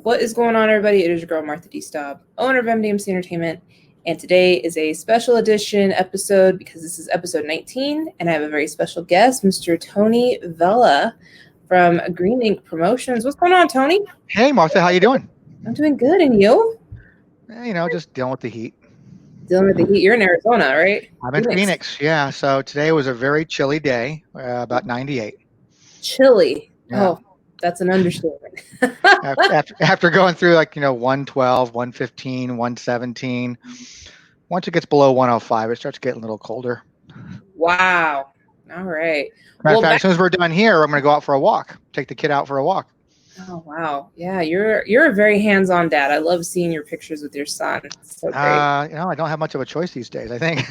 What is going on, everybody? It is your girl, Martha D. Staub, owner of MDMC Entertainment, and today is a special edition episode because this is episode 19, and I have a very special guest, Mr. Tony Vela from Green Ink Promotions. What's going on, Tony? Hey, Martha, how you doing? I'm doing good, and you? Just dealing with the heat. Dealing with the heat. You're in Arizona, right? I'm in Phoenix, yeah. So today was a very chilly day, about 98. Chilly. Yeah. Oh, that's an understatement. after going through 112, 115, 117, once it gets below 105, it starts getting a little colder. Wow. All right. Matter of fact, as soon as we're done here, I'm going to go out for a walk. Take the kid out for a walk. Oh wow! Yeah, you're a very hands-on dad. I love seeing your pictures with your son. It's so great. I don't have much of a choice these days, I think.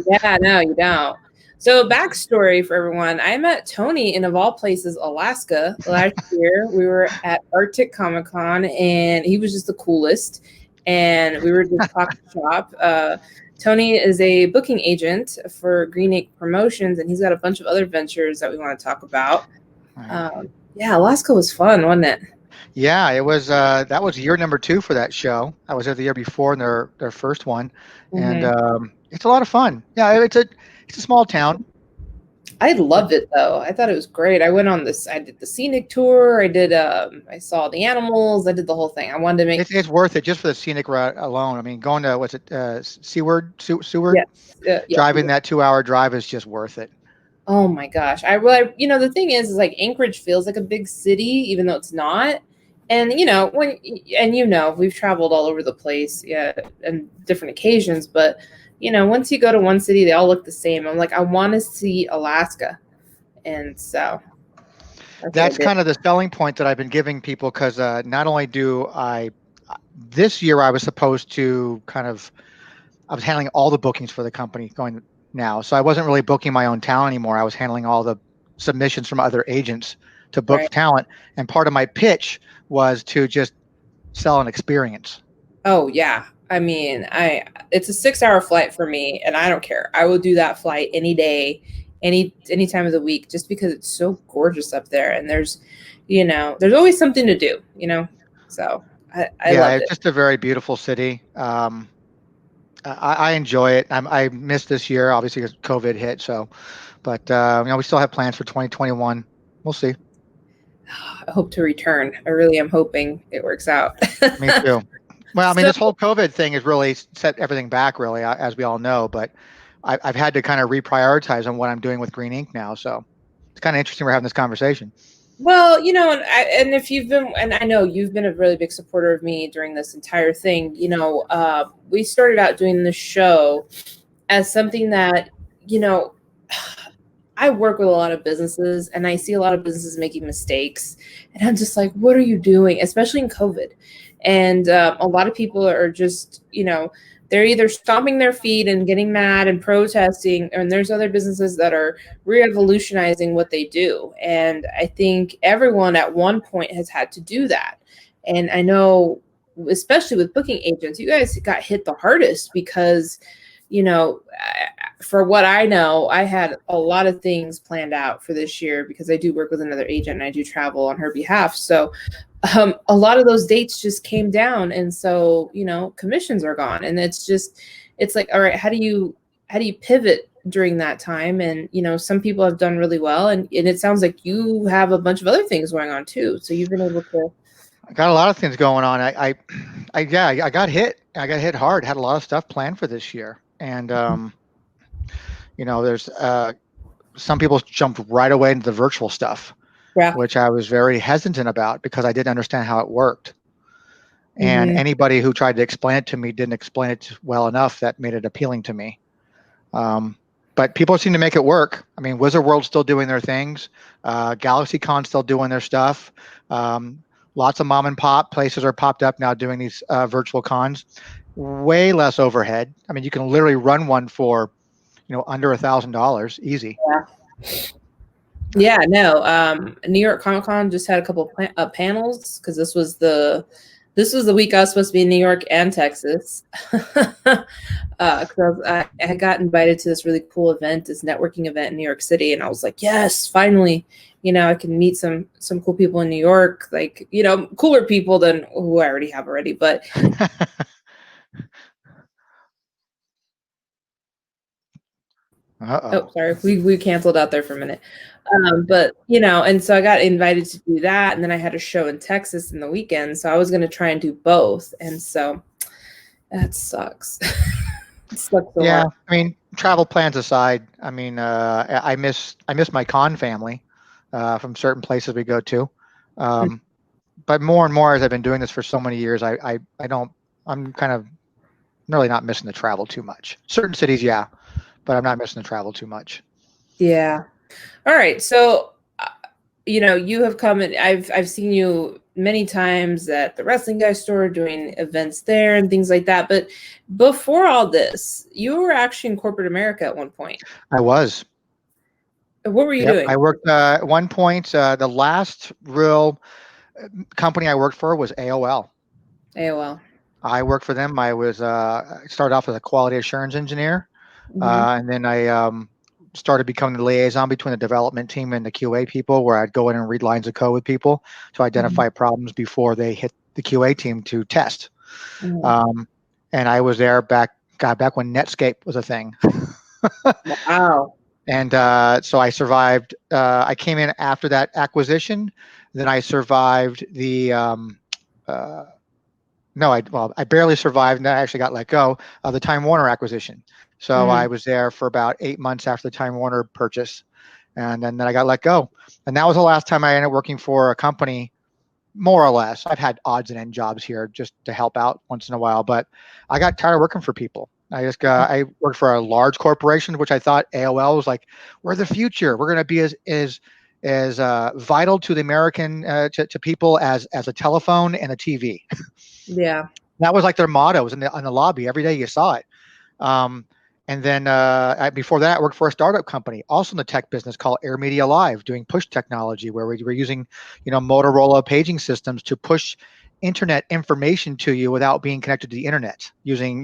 Yeah, no, you don't. So backstory for everyone: I met Tony in, of all places, Alaska last year. We were at Arctic Comic Con, and he was just the coolest. And we were just talking shop. Tony is a booking agent for Green Ink Promotions, and he's got a bunch of other ventures that we want to talk about. Yeah, Alaska was fun, wasn't it? Yeah, it was. That was year number 2 for that show. I was there the year before in their first one, and it's a lot of fun. Yeah, it's a small town. I loved it though. I thought it was great. I went on this. I did the scenic tour. I did. I saw the animals. I did the whole thing. I wanted to make. It's worth it just for the scenic route alone. I mean, going to Seward? Yes. Driving that 2-hour drive is just worth it. Oh my gosh. The thing is like Anchorage feels like a big city, even though it's not. And, we've traveled all over the place, on different occasions. But, once you go to one city, they all look the same. I'm like, I want to see Alaska. And so. That's kind of the selling point that I've been giving people because not only this year I was supposed to I was handling all the bookings for the company going now. So I wasn't really booking my own talent anymore. I was handling all the submissions from other agents to book talent. And part of my pitch was to just sell an experience. Oh yeah. I mean, it's a 6-hour flight for me and I don't care. I will do that flight any day, any time of the week, just because it's so gorgeous up there. And there's always something to do, so I love it. It's just a very beautiful city. I enjoy it. I missed this year, obviously, because COVID hit. So, but we still have plans for 2021. We'll see. I hope to return. I really am hoping it works out. Me too. Well, I mean, this whole COVID thing has really set everything back, really, as we all know. But I've had to kind of reprioritize on what I'm doing with Green Ink now. So it's kind of interesting we're having this conversation. Well, and if you've been, and I know you've been a really big supporter of me during this entire thing, we started out doing the show as something that, I work with a lot of businesses and I see a lot of businesses making mistakes. And I'm just like, what are you doing? Especially in COVID. And a lot of people are just, they're either stomping their feet and getting mad and protesting, and there's other businesses that are revolutionizing what they do. And I think everyone at one point has had to do that. And I know, especially with booking agents, you guys got hit the hardest because, for what I know, I had a lot of things planned out for this year because I do work with another agent and I do travel on her behalf. So a lot of those dates just came down. And so, commissions are gone. And it's like, all right, how do you pivot during that time? And, some people have done really well. And it sounds like you have a bunch of other things going on too. So you've been able to. I got a lot of things going on. I got hit. I got hit hard. Had a lot of stuff planned for this year. And, there's some people jumped right away into the virtual stuff. Yeah. Which I was very hesitant about because I didn't understand how it worked. And anybody who tried to explain it to me didn't explain it well enough that made it appealing to me. But people seem to make it work. I mean, Wizard World's still doing their things. GalaxyCon's still doing their stuff. Lots of mom and pop places are popped up now doing these virtual cons. Way less overhead. I mean, you can literally run one for, under $1,000 easy. Yeah. Yeah, no. New York Comic Con just had a couple of panels because this was the This was the week I was supposed to be in New York and Texas. Because I got invited to this really cool event, this networking event in New York City, and I was like, yes, finally, I can meet some cool people in New York, like, cooler people than who I already have already. But oh, sorry, we canceled out there for a minute. But and so I got invited to do that, and then I had a show in Texas in the weekend, so I was going to try and do both, and so that sucks. It sucks so yeah, hard. I mean, travel plans aside, I mean, I miss my con family from certain places we go to, but more and more as I've been doing this for so many years, I'm kind of really not missing the travel too much. Certain cities, yeah, but I'm not missing the travel too much. Yeah. All right. So, you have come and I've seen you many times at the Wrestling Guy store doing events there and things like that. But before all this, you were actually in corporate America at one point. I was. What were you doing? I worked at one point. The last real company I worked for was AOL. AOL. I worked for them. I was started off as a quality assurance engineer, and then I started becoming the liaison between the development team and the QA people, where I'd go in and read lines of code with people to identify problems before they hit the QA team to test. And I was there back when Netscape was a thing. Wow. And so I survived. I came in after that acquisition. Then I survived the. I barely survived, and I actually got let go of the Time Warner acquisition. So I was there for about 8 months after the Time Warner purchase, and then I got let go. And that was the last time I ended up working for a company, more or less. I've had odds and end jobs here just to help out once in a while, but I got tired of working for people. I worked for a large corporation, which I thought AOL was like, we're the future. We're going to be as vital to the American to people as a telephone and a TV. Yeah. That was like their motto. It was on the lobby every day. You saw it. And then before that, I worked for a startup company, also in the tech business, called Air Media Live, doing push technology, where we were using, Motorola paging systems to push internet information to you without being connected to the internet, using,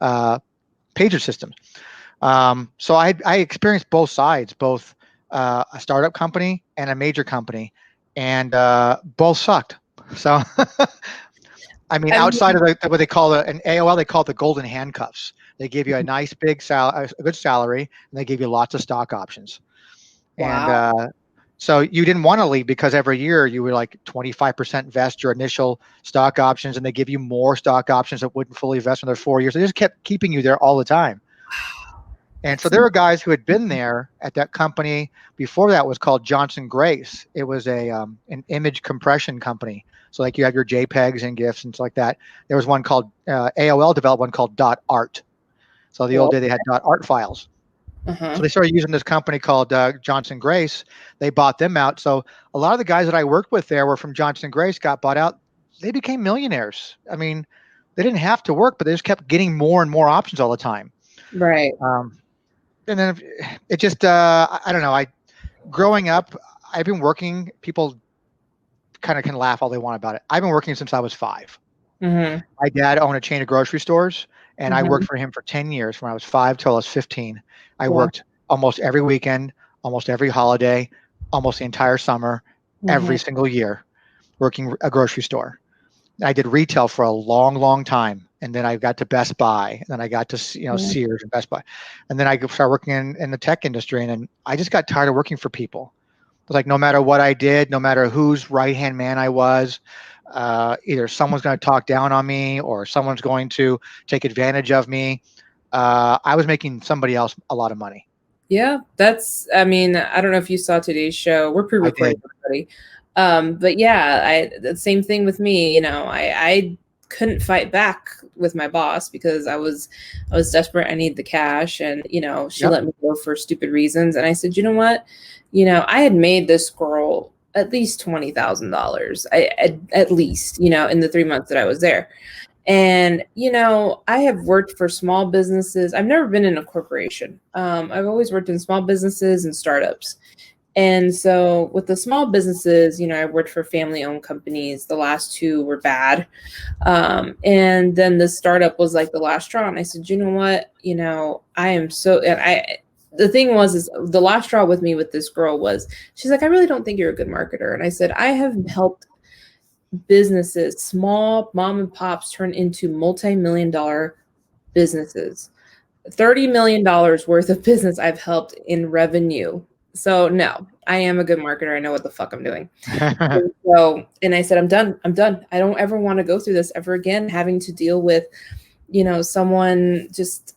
pager systems. So I experienced both sides, both a startup company and a major company, and both sucked. So. I mean, outside of what they call an AOL, they call it the golden handcuffs. They give you a nice big a good salary, and they give you lots of stock options. Wow. And so you didn't want to leave, because every year you were like 25% vest your initial stock options, and they give you more stock options that wouldn't fully vest in their 4 years. They just kept keeping you there all the time. And so there were guys who had been there at that company before. That was called Johnson Grace. It was an image compression company. So like you have your JPEGs and GIFs and stuff like that. There was one called AOL developed one called .art. So the old day they had .art files. So they started using this company called Johnson Grace. They bought them out. So a lot of the guys that I worked with there were from Johnson Grace, got bought out. They became millionaires. I mean, they didn't have to work, but they just kept getting more and more options all the time. Right. And then it just, I don't know. Growing up, I've been working. People kind of can laugh all they want about it. I've been working since I was 5. My dad owned a chain of grocery stores, and I worked for him for 10 years, from I was 5 till I was 15. I worked almost every weekend, almost every holiday, almost the entire summer, every single year, working a grocery store. I did retail for a long, long time. And then I got to Best Buy, and then I got to, Sears and Best Buy. And then I started working in the tech industry, and then I just got tired of working for people. It was like, no matter what I did, no matter whose right-hand man I was, either someone's going to talk down on me or someone's going to take advantage of me. I was making somebody else a lot of money. Yeah, I don't know if you saw today's show. We're pre-recording everybody. But yeah, the same thing with me. I couldn't fight back with my boss because I was desperate. I needed the cash, and she let me go for stupid reasons. And I said, you know what? I had made this girl at least $20,000. At least, in the 3 months that I was there. And, I have worked for small businesses. I've never been in a corporation. I've always worked in small businesses and startups. And so with the small businesses, you know, I worked for family-owned companies. The last two were bad. And then the startup was like the last straw. And I said, you know what? You know, I am so, and the thing was, is the last straw with me with this girl was, she's like, I really don't think you're a good marketer. And I said, I have helped businesses, small mom and pops, turn into multi-million-dollar businesses. $30 million worth of business I've helped in revenue. So no, I am a good marketer. I know what the fuck I'm doing. And I said, I'm done. I'm done. I don't ever want to go through this ever again, having to deal with, you know, someone just,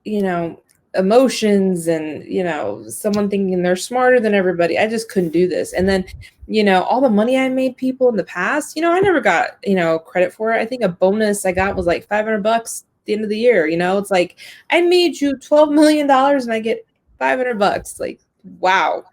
you know, emotions and, you know, someone thinking they're smarter than everybody. I just couldn't do this. And then, you know, all the money I made people in the past, you know, I never got, you know, credit for it. I think a bonus I got was like $500 the end of the year. You know, it's like, I made you $12 million and I get $500. Like, wow.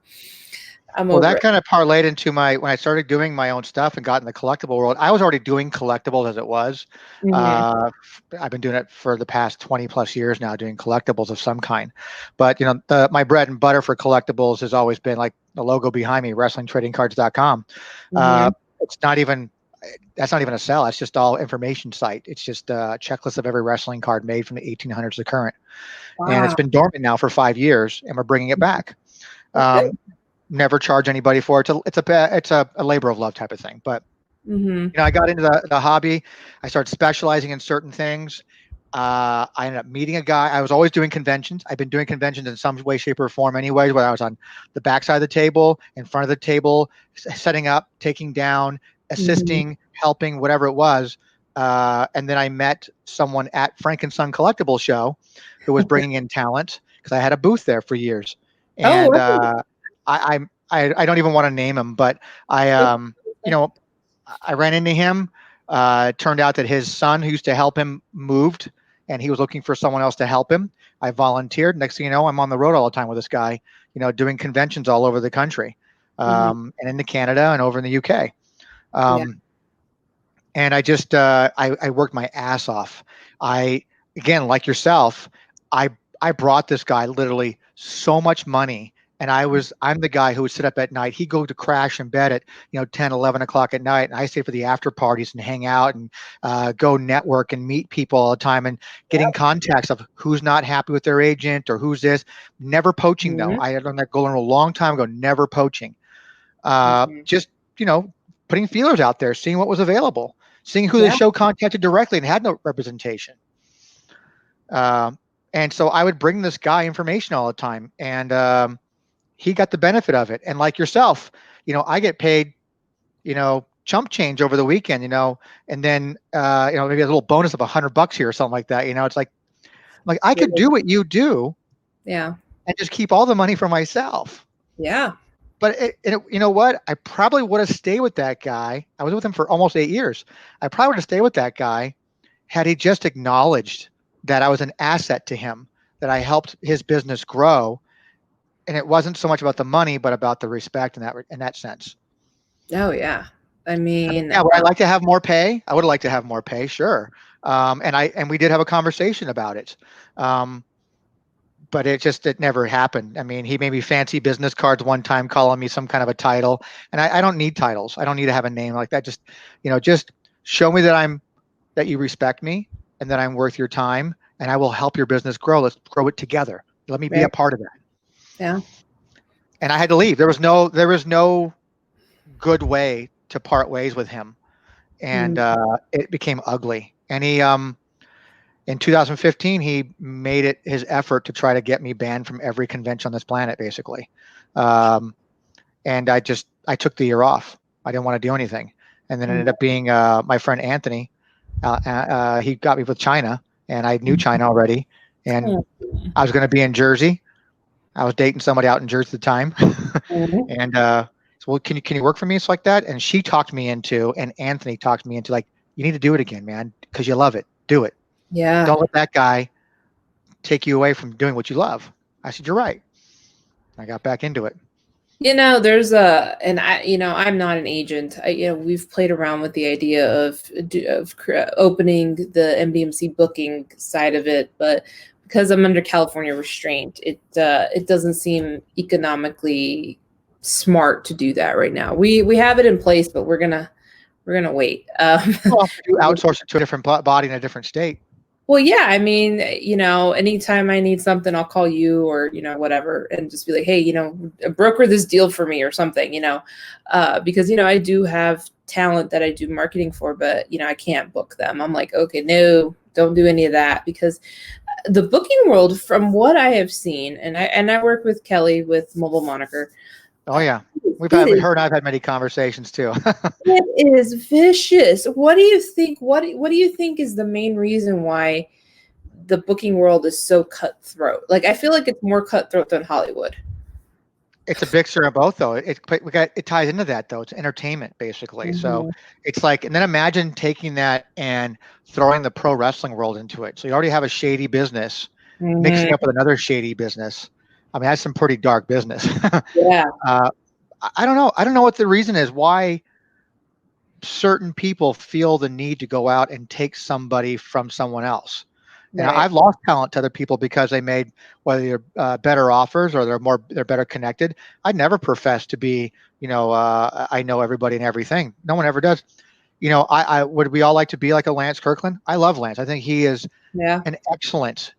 Well, that kind of parlayed into when I started doing my own stuff and got in the collectible world. I was already doing collectibles as it was. I've been doing it for the past 20 plus years now, doing collectibles of some kind. But, you know, my bread and butter for collectibles has always been like the logo behind me, WrestlingTradingCards.com. It's not even, that's not even a sell. It's just all information site. It's just a checklist of every wrestling card made from the 1800s to current. Wow. And it's been dormant now for 5 years, and we're bringing it back. Never charge anybody for it. It's a labor of love type of thing. But you know, I got into the hobby. I started specializing in certain things. I ended up meeting a guy. I was always doing conventions. I've been doing conventions in some way, shape, or form anyways, whether I was on the backside of the table, in front of the table, setting up, taking down, assisting, helping, whatever it was. And then I met someone at Frank and Son Collectible Show who was bringing in talent, because I had a booth there for years. And I don't even want to name him, but you know, I ran into him. It turned out that his son, who used to help him, moved, and he was looking for someone else to help him. I volunteered. Next thing you know, I'm on the road all the time with this guy, you know, doing conventions all over the country, and into Canada and over in the UK. And I just I worked my ass off. Again, like yourself, I brought this guy literally so much money. And I'm the guy who would sit up at night. He'd go to crash in bed at, you know, 10, 11 o'clock at night. And I stay for the after parties and hang out and go network and meet people all the time and getting contacts of who's not happy with their agent or who's this. Never poaching, though. I had on that goal a long time ago, never poaching. Just, you know, putting feelers out there, seeing what was available, seeing who the show contacted directly and had no representation. And so I would bring this guy information all the time. And he got the benefit of it. And like yourself, you know, I get paid, you know, chump change over the weekend, you know, and then, you know, maybe a little bonus of $100 here or something like that. You know, it's like I could do what you do. And just keep all the money for myself. But you know what? I probably would have stayed with that guy. I was with him for almost 8 years. I probably would have stayed with that guy had he just acknowledged that I was an asset to him, that I helped his business grow. And it wasn't so much about the money, but about the respect in that sense. Oh yeah, I mean, yeah. Would I like to have more pay? I would like to have more pay, sure. And we did have a conversation about it, but it never happened. I mean, he made me fancy business cards one time, calling me some kind of a title, and I don't need titles. I don't need to have a name like that. Just, you know, just show me that you respect me and that I'm worth your time, and I will help your business grow. Let's grow it together. Let me be a part of that. And I had to leave. There was no good way to part ways with him, and it became ugly. And he, in 2015, he made it his effort to try to get me banned from every convention on this planet, basically. And I took the year off. I didn't want to do anything, and then it ended up being my friend Anthony. He got me with China, and I knew China already, and I was going to be in Jersey. I was dating somebody out in Jersey at the time. And so, well, can you work for me? It's like that. And she talked me into, and Anthony talked me into, like, you need to do it again, man, because you love it. Do it. Don't let that guy take you away from doing what you love. I said, you're right. I got back into it. You know, I'm not an agent. We've played around with the idea of opening the MDMC booking side of it, but because I'm under California restraint, it doesn't seem economically smart to do that right now. We have it in place, but we're gonna wait. Well, you outsource it to a different body in a different state. Well, yeah, I mean, anytime I need something, I'll call you or, whatever, and just be like, hey, broker this deal for me or something, because, I do have talent that I do marketing for, but, I can't book them. I'm like, okay, no, don't do any of that, because the booking world, from what I have seen, and I work with Kelly with Mobile Moniker. Oh yeah, her and I've had many conversations too. It is vicious. What do you think? What do you think is the main reason why the booking world is so cutthroat? Like, I feel like it's more cutthroat than Hollywood. It's a mixture of both, though. It ties into that, though. It's entertainment, basically. Mm-hmm. So it's like, and then imagine taking that and throwing the pro wrestling world into it. So you already have a shady business, mm-hmm. mixing up with another shady business. I mean, that's some pretty dark business. Yeah. I don't know. I don't know what the reason is why certain people feel the need to go out and take somebody from someone else. Right. And I've lost talent to other people because they made, whether they're better offers or they're better connected. I never profess to be, I know everybody and everything. No one ever does. I would we all like to be like a Lance Kirkland? I love Lance. I think he is an excellent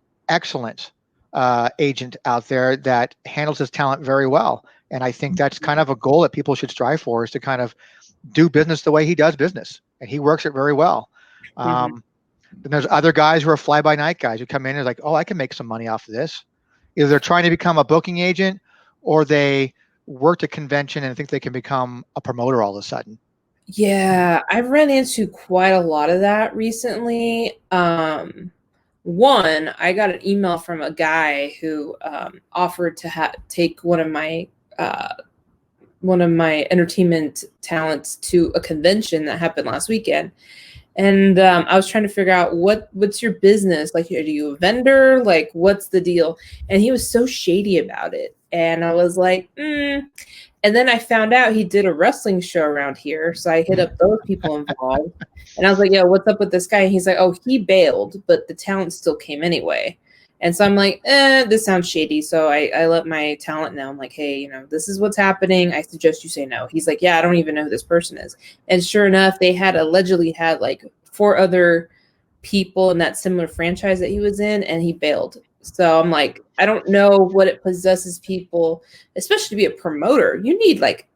agent out there that handles his talent very well. And I think that's kind of a goal that people should strive for, is to kind of do business the way he does business. And he works it very well. Mm-hmm. Then there's other guys who are fly-by-night guys who come in and are like, oh, I can make some money off of this. Either they're trying to become a booking agent, or they worked a convention and think they can become a promoter all of a sudden. Yeah, I've run into quite a lot of that recently. One, I got an email from a guy who offered to take one of my entertainment talents to a convention that happened last weekend. And I was trying to figure out what's your business? Like, are you a vendor? Like, what's the deal? And he was so shady about it. And I was like, And then I found out he did a wrestling show around here. So I hit up those people involved. And I was like, yeah, what's up with this guy? And he's like, oh, he bailed, but the talent still came anyway. And so I'm like, this sounds shady. So I let my talent know. I'm like, hey, this is what's happening. I suggest you say no. He's like, yeah, I don't even know who this person is. And sure enough, they allegedly had like 4 other people in that similar franchise that he was in, and he bailed. So I'm like, I don't know what it possesses people, especially to be a promoter. You need like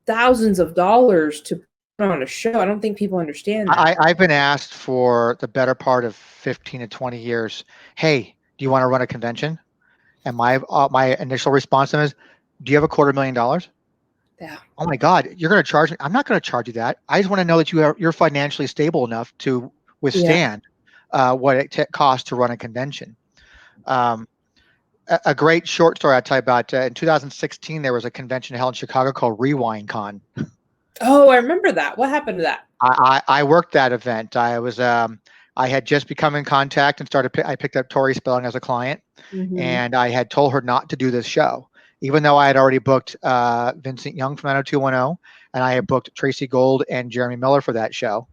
thousands of dollars to put on a show. I don't think people understand that. I've been asked for the better part of 15 to 20 years, hey, do you want to run a convention? And my initial response to them is, do you have $250,000? Yeah. Oh my God, you're going to charge me? I'm not going to charge you that. I just want to know that you're financially stable enough to withstand what it costs to run a convention. A great short story I'll tell you about. In 2016, there was a convention held in Chicago called Rewind Con. Oh, I remember that. What happened to that? I worked that event. I had just become in contact and I picked up Tori Spelling as a client, mm-hmm. and I had told her not to do this show, even though I had already booked Vincent Young from 90210, and I had booked Tracy Gold and Jeremy Miller for that show.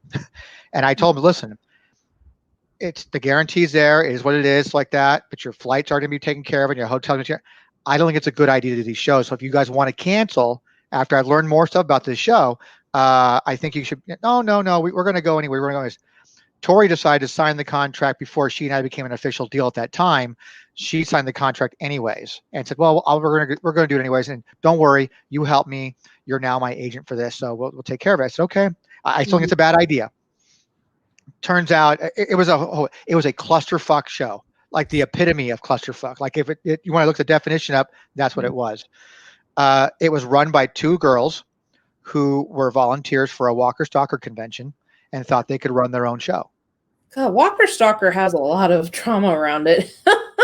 And I told them, listen, it's the guarantee's there. It is what it is, like that, but your flights are going to be taken care of and your hotel. I don't think it's a good idea to do these shows. So if you guys want to cancel after I've learned more stuff about this show, I think you should. No, we're going to go anyway. We're going to go. Tori decided to sign the contract before she and I became an official deal at that time. She signed the contract anyways and said, well, we're going to do it anyways. And don't worry, you help me. You're now my agent for this. So we'll take care of it. I said, okay. I still think it's a bad idea. Turns out it was a clusterfuck show, like the epitome of clusterfuck. Like if you want to look the definition up, that's what it was. It was run by 2 girls who were volunteers for a Walker Stalker convention and thought they could run their own show. God, Walker Stalker has a lot of trauma around it.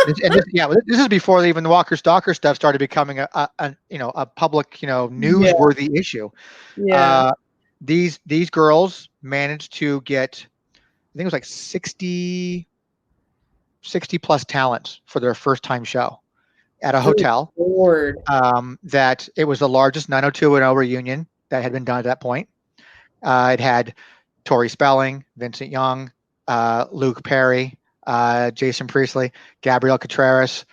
This is before even the Walker Stalker stuff started becoming a public, newsworthy issue. Yeah. These girls managed to get, I think it was like 60 plus talents for their first time show at a hotel. That it was the largest 90210 reunion that had been done at that point. It had Tori Spelling, Vincent Young, Luke Perry, Jason Priestley, Gabrielle Contreras,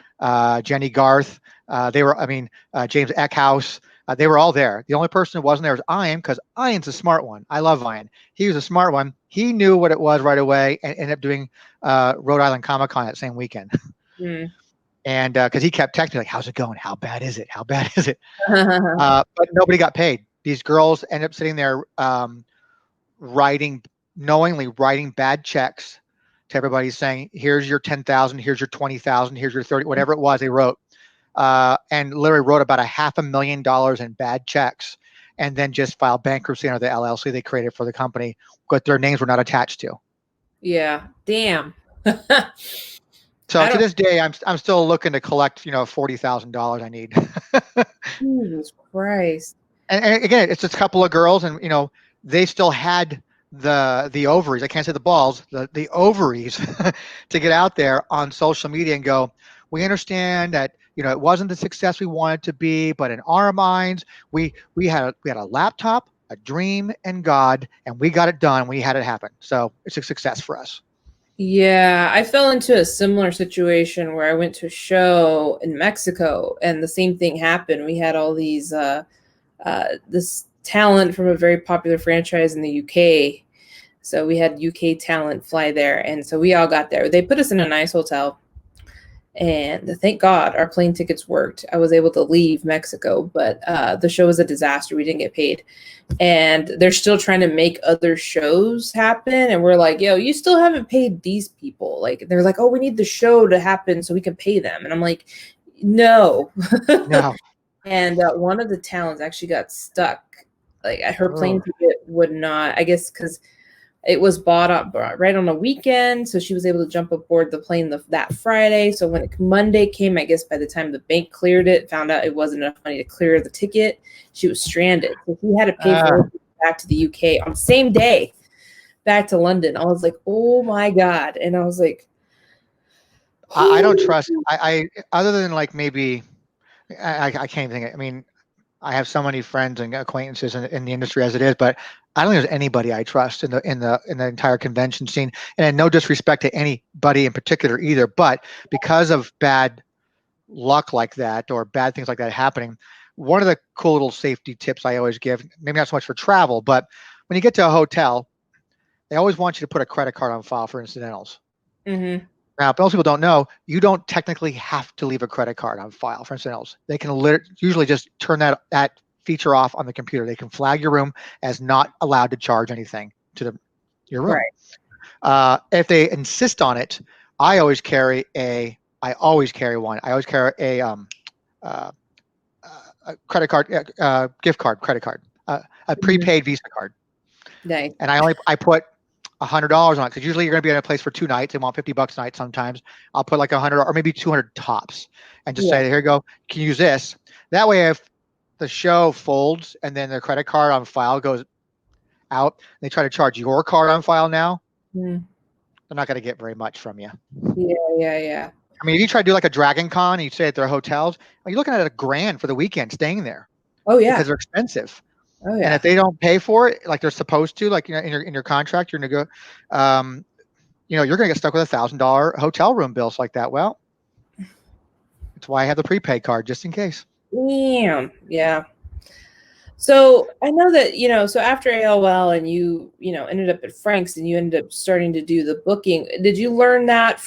Jenny Garth. James Eckhouse. They were all there. The only person who wasn't there was Ian, because Ian's a smart one. I love Ian. He was a smart one. He knew what it was right away and ended up doing Rhode Island Comic Con that same weekend. Mm. And because he kept texting me like, how's it going? How bad is it? How bad is it? But nobody got paid. These girls ended up sitting there knowingly writing bad checks to everybody, saying, here's your 10,000, here's your 20,000, here's your 30, whatever it was they wrote. And literally wrote about $500,000 in bad checks, and then just filed bankruptcy under the LLC they created for the company, but their names were not attached to. Yeah. Damn. So to this day, I'm still looking to collect, $40,000 I need. Jesus Christ. And again, it's a couple of girls, and they still had the ovaries. I can't say the balls, the ovaries to get out there on social media and go, we understand that it wasn't the success we wanted to be, but in our minds, we had a laptop, a dream, and God, and we got it done. We had it happen. So it's a success for us. Yeah, I fell into a similar situation where I went to a show in Mexico, and the same thing happened. We had all these this talent from a very popular franchise in the UK. So we had UK talent fly there, and so we all got there. They put us in a nice hotel, and thank God our plane tickets worked. I was able to leave Mexico, but the show was a disaster. We didn't get paid. And they're still trying to make other shows happen. And we're like, yo, you still haven't paid these people. Like, they're like, oh, we need the show to happen so we can pay them. And I'm like, no. No. And one of the talents actually got stuck. Like, her plane ticket would not, I guess, because it was bought up right on a weekend, so she was able to jump aboard the plane that Friday. So when Monday came, I guess by the time the bank cleared it, found out it wasn't enough money to clear the ticket, she was stranded. So he had to pay for it back to the UK on the same day, back to London. I was like, oh my God. And I was like, I don't trust, I other than like maybe, I can't even think, I mean, I have so many friends and acquaintances in the industry as it is, but I don't think there's anybody I trust in the entire convention scene. And no disrespect to anybody in particular either, but because of bad luck like that or bad things like that happening, one of the cool little safety tips I always give, maybe not so much for travel, but when you get to a hotel, they always want you to put a credit card on file for incidentals. Mm-hmm. Now, most people don't know, you don't technically have to leave a credit card on file for incidentals. They can usually just turn that feature off on the computer. They can flag your room as not allowed to charge anything to your room. Right. If they insist on it, I always carry one. I always carry a credit card, gift card, credit card, a prepaid Visa card. Nice. And I put $100 on it, because usually you're going to be in a place for 2 nights. They want $50 a night sometimes. I'll put like 100 or maybe 200 tops, and just say, here you go, you can use this. That way, if the show folds and then the credit card on file goes out, they try to charge your card on file now, they're not going to get very much from you. Yeah. I mean, if you try to do like a Dragon Con and you stay at their hotels, you're looking at $1,000 for the weekend staying there. Oh yeah, because they're expensive. Oh yeah. And if they don't pay for it like they're supposed to, like in your contract, you're gonna go, you're gonna get stuck with $1,000 hotel room bills like that. Well, that's why I have the prepaid card, just in case. Damn. Yeah. So I know that, so after AOL and you ended up at Frank's and you ended up starting to do the booking, did you learn that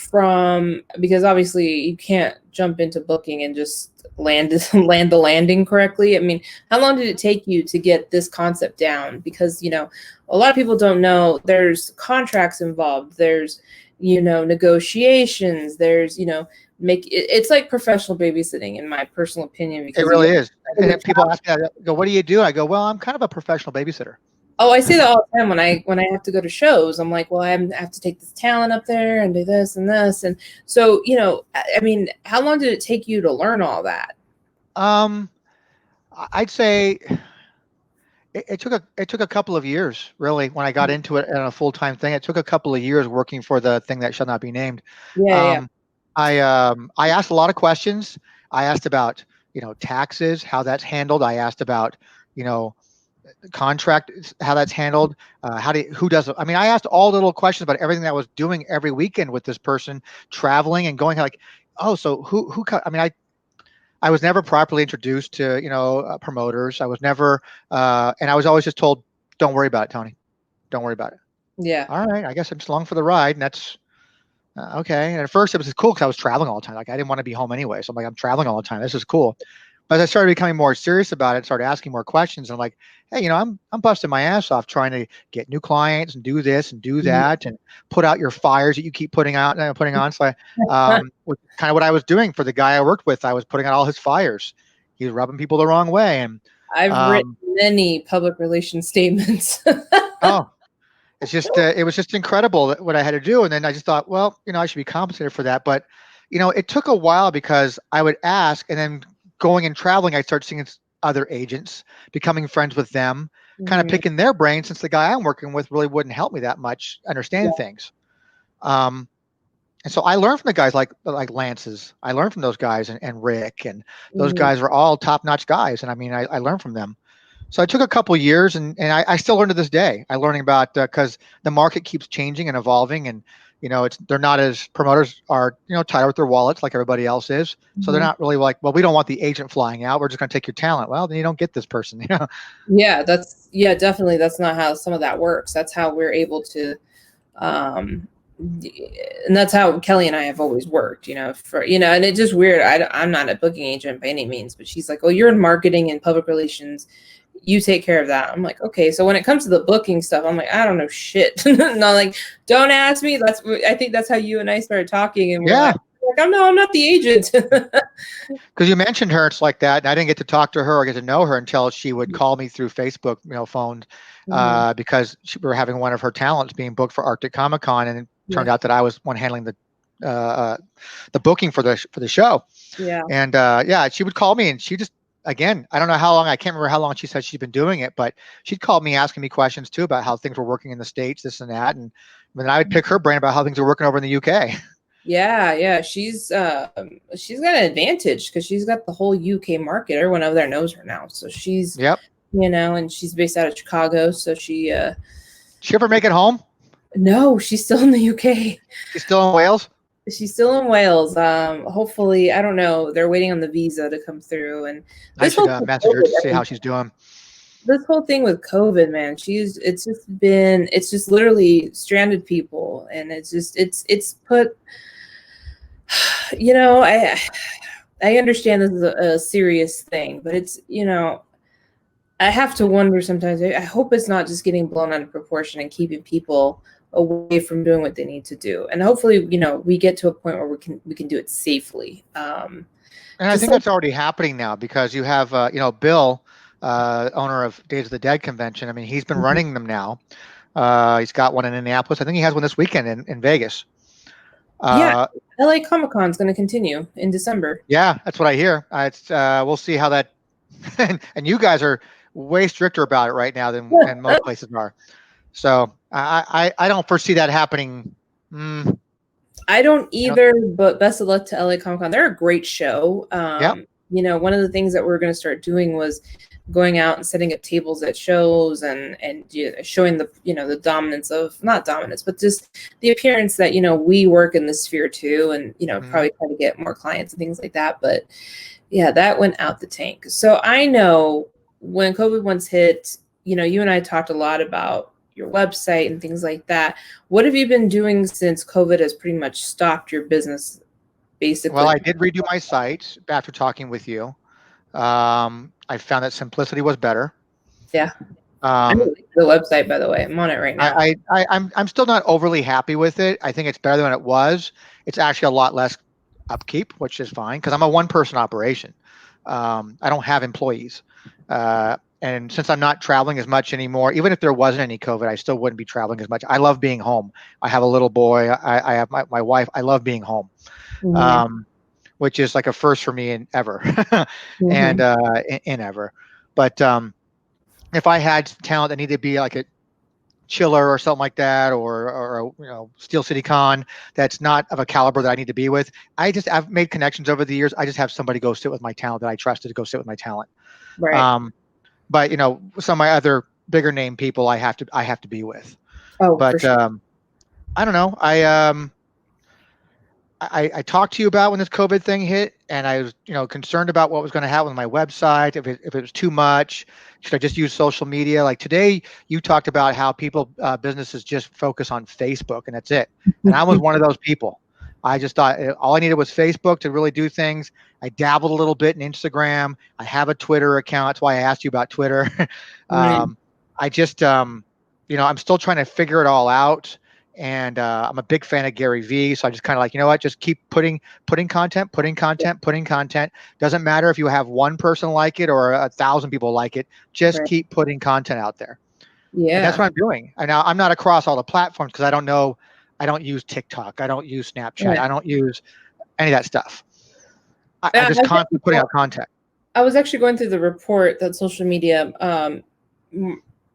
because obviously you can't jump into booking and just land the landing correctly. I mean, how long did it take you to get this concept down? Because, a lot of people don't know there's contracts involved. There's, negotiations. There's, it's like professional babysitting, in my personal opinion. Because it really is. And if people ask me, I go, what do you do? I go, well, I'm kind of a professional babysitter. Oh, I say that all the time when I have to go to shows. I'm like, well, I have to take this talent up there and do this and this. And so, I mean, how long did it take you to learn all that? I'd say it took a couple of years, really, when I got into it on a full-time thing. It took a couple of years working for the thing that shall not be named. Yeah. I asked a lot of questions. I asked about, taxes, how that's handled. I asked about, contract, how that's handled. Who does it? I mean, I asked all the little questions about everything that I was doing every weekend with this person, traveling and going like, oh, so who, I mean, I was never properly introduced to, promoters. I was never, and I was always just told, don't worry about it, Tony. Don't worry about it. Yeah. All right. I guess I'm just along for the ride. And that's okay. And at first it was cool because I was traveling all the time. Like I didn't want to be home anyway. So I'm like, I'm traveling all the time. This is cool. But as I started becoming more serious about it, started asking more questions, and I'm like, hey, I'm busting my ass off trying to get new clients and do this and do that and put out your fires that you keep putting out and putting on. So kind of what I was doing for the guy I worked with. I was putting out all his fires. He was rubbing people the wrong way. And I've written many public relations statements. Oh, it's just it was just incredible what I had to do. And then I just thought, well, I should be compensated for that. But it took a while because I would ask, and then going and traveling, I started seeing other agents, becoming friends with them, kind of picking their brains, since the guy I'm working with really wouldn't help me that much understand things. And so I learned from the guys like Lance's. I learned from those guys and Rick, and those guys are all top-notch guys. And I mean, I learned from them. So it took a couple of years, and I still learn to this day. I learning about because the market keeps changing and evolving, and they're not as promoters are tighter with their wallets like everybody else is. So they're not really like, well, we don't want the agent flying out. We're just going to take your talent. Well, then you don't get this person. Yeah, definitely. That's not how some of that works. That's how we're able to, and that's how Kelly and I have always worked. And it's just weird. I'm not a booking agent by any means, but she's like, well, you're in marketing and public relations. You take care of that. I'm like, okay. So when it comes to the booking stuff, I'm like, I don't know shit. No, like, don't ask me. I think that's how you and I started talking. And we're like, I'm not the agent. Because you mentioned her, it's like that. And I didn't get to talk to her or get to know her until she would call me through Facebook, phone, because we were having one of her talents being booked for Arctic Comic Con, and it turned out that I was one handling the booking for the show. Yeah. And she would call me, and she just, again, I don't know how long, I can't remember how long she said she'd been doing it, but she'd called me asking me questions too about how things were working in the States, this and that. And then I would pick her brain about how things are working over in the UK. Yeah. She's got an advantage because she's got the whole UK market. Everyone over there knows her now. So she's, and she's based out of Chicago. So she ever make it home? No, she's still in the UK. She's still in Wales? She's still in Wales. Hopefully, I don't know. They're waiting on the visa to come through. And I should message her to see how she's doing. This whole thing with COVID, man, it's just literally stranded people. And it's put, I understand this is a serious thing, but it's, I have to wonder sometimes, I hope it's not just getting blown out of proportion and keeping people away from doing what they need to do. And hopefully, we get to a point where we can do it safely. And I think that's already happening now, because you have, Bill, owner of Days of the Dead convention. I mean, he's been running them now. He's got one in Indianapolis. I think he has one this weekend in Vegas. LA Comic Con is going to continue in December. Yeah, that's what I hear. We'll see how that, and you guys are way stricter about it right now than most places are. So I don't foresee that happening. I don't either, but best of luck to LA Comic Con. They're a great show. One of the things that we're going to start doing was going out and setting up tables at shows and showing the dominance of, not dominance, but just the appearance that, we work in the sphere too. And, probably try to get more clients and things like that. But yeah, that went out the tank. So I know when COVID once hit, you and I talked a lot about your website and things like that. What have you been doing since COVID has pretty much stopped your business, basically? Well, I did redo my site after talking with you. I found that simplicity was better. Yeah. I like the website, by the way. I'm on it right now. I'm still not overly happy with it. I think it's better than it was. It's actually a lot less upkeep, which is fine, because I'm a one-person operation. I don't have employees. And since I'm not traveling as much anymore, even if there wasn't any COVID, I still wouldn't be traveling as much. I love being home. I have a little boy. I have my wife. I love being home, which is like a first for me in ever, and in ever. But if I had talent that needed to be like a chiller or something like that, or Steel City Con that's not of a caliber that I need to be with, I've made connections over the years. I just have somebody go sit with my talent that I trusted to go sit with my talent. Right. But some of my other bigger name people I have to be with. Oh, but for sure. I don't know. I talked to you about when this COVID thing hit, and I was, concerned about what was going to happen with my website. If it was too much, should I just use social media? Like today, you talked about how businesses just focus on Facebook and that's it. And I was one of those people. I just thought all I needed was Facebook to really do things. I dabbled a little bit in Instagram. I have a Twitter account. That's why I asked you about Twitter. Right. I just, I'm still trying to figure it all out. And I'm a big fan of Gary Vee, so I just kind of like, you know what, just keep putting content. Doesn't matter if you have one person like it or 1,000 people like it. Just Right. keep putting content out there. And that's Yeah. what I'm doing. And now I'm not across all the platforms because I don't know. I don't use TikTok. I don't use Snapchat. Right. I don't use any of that stuff. I'm Yeah, just constantly putting out content. I was actually going through the report that social media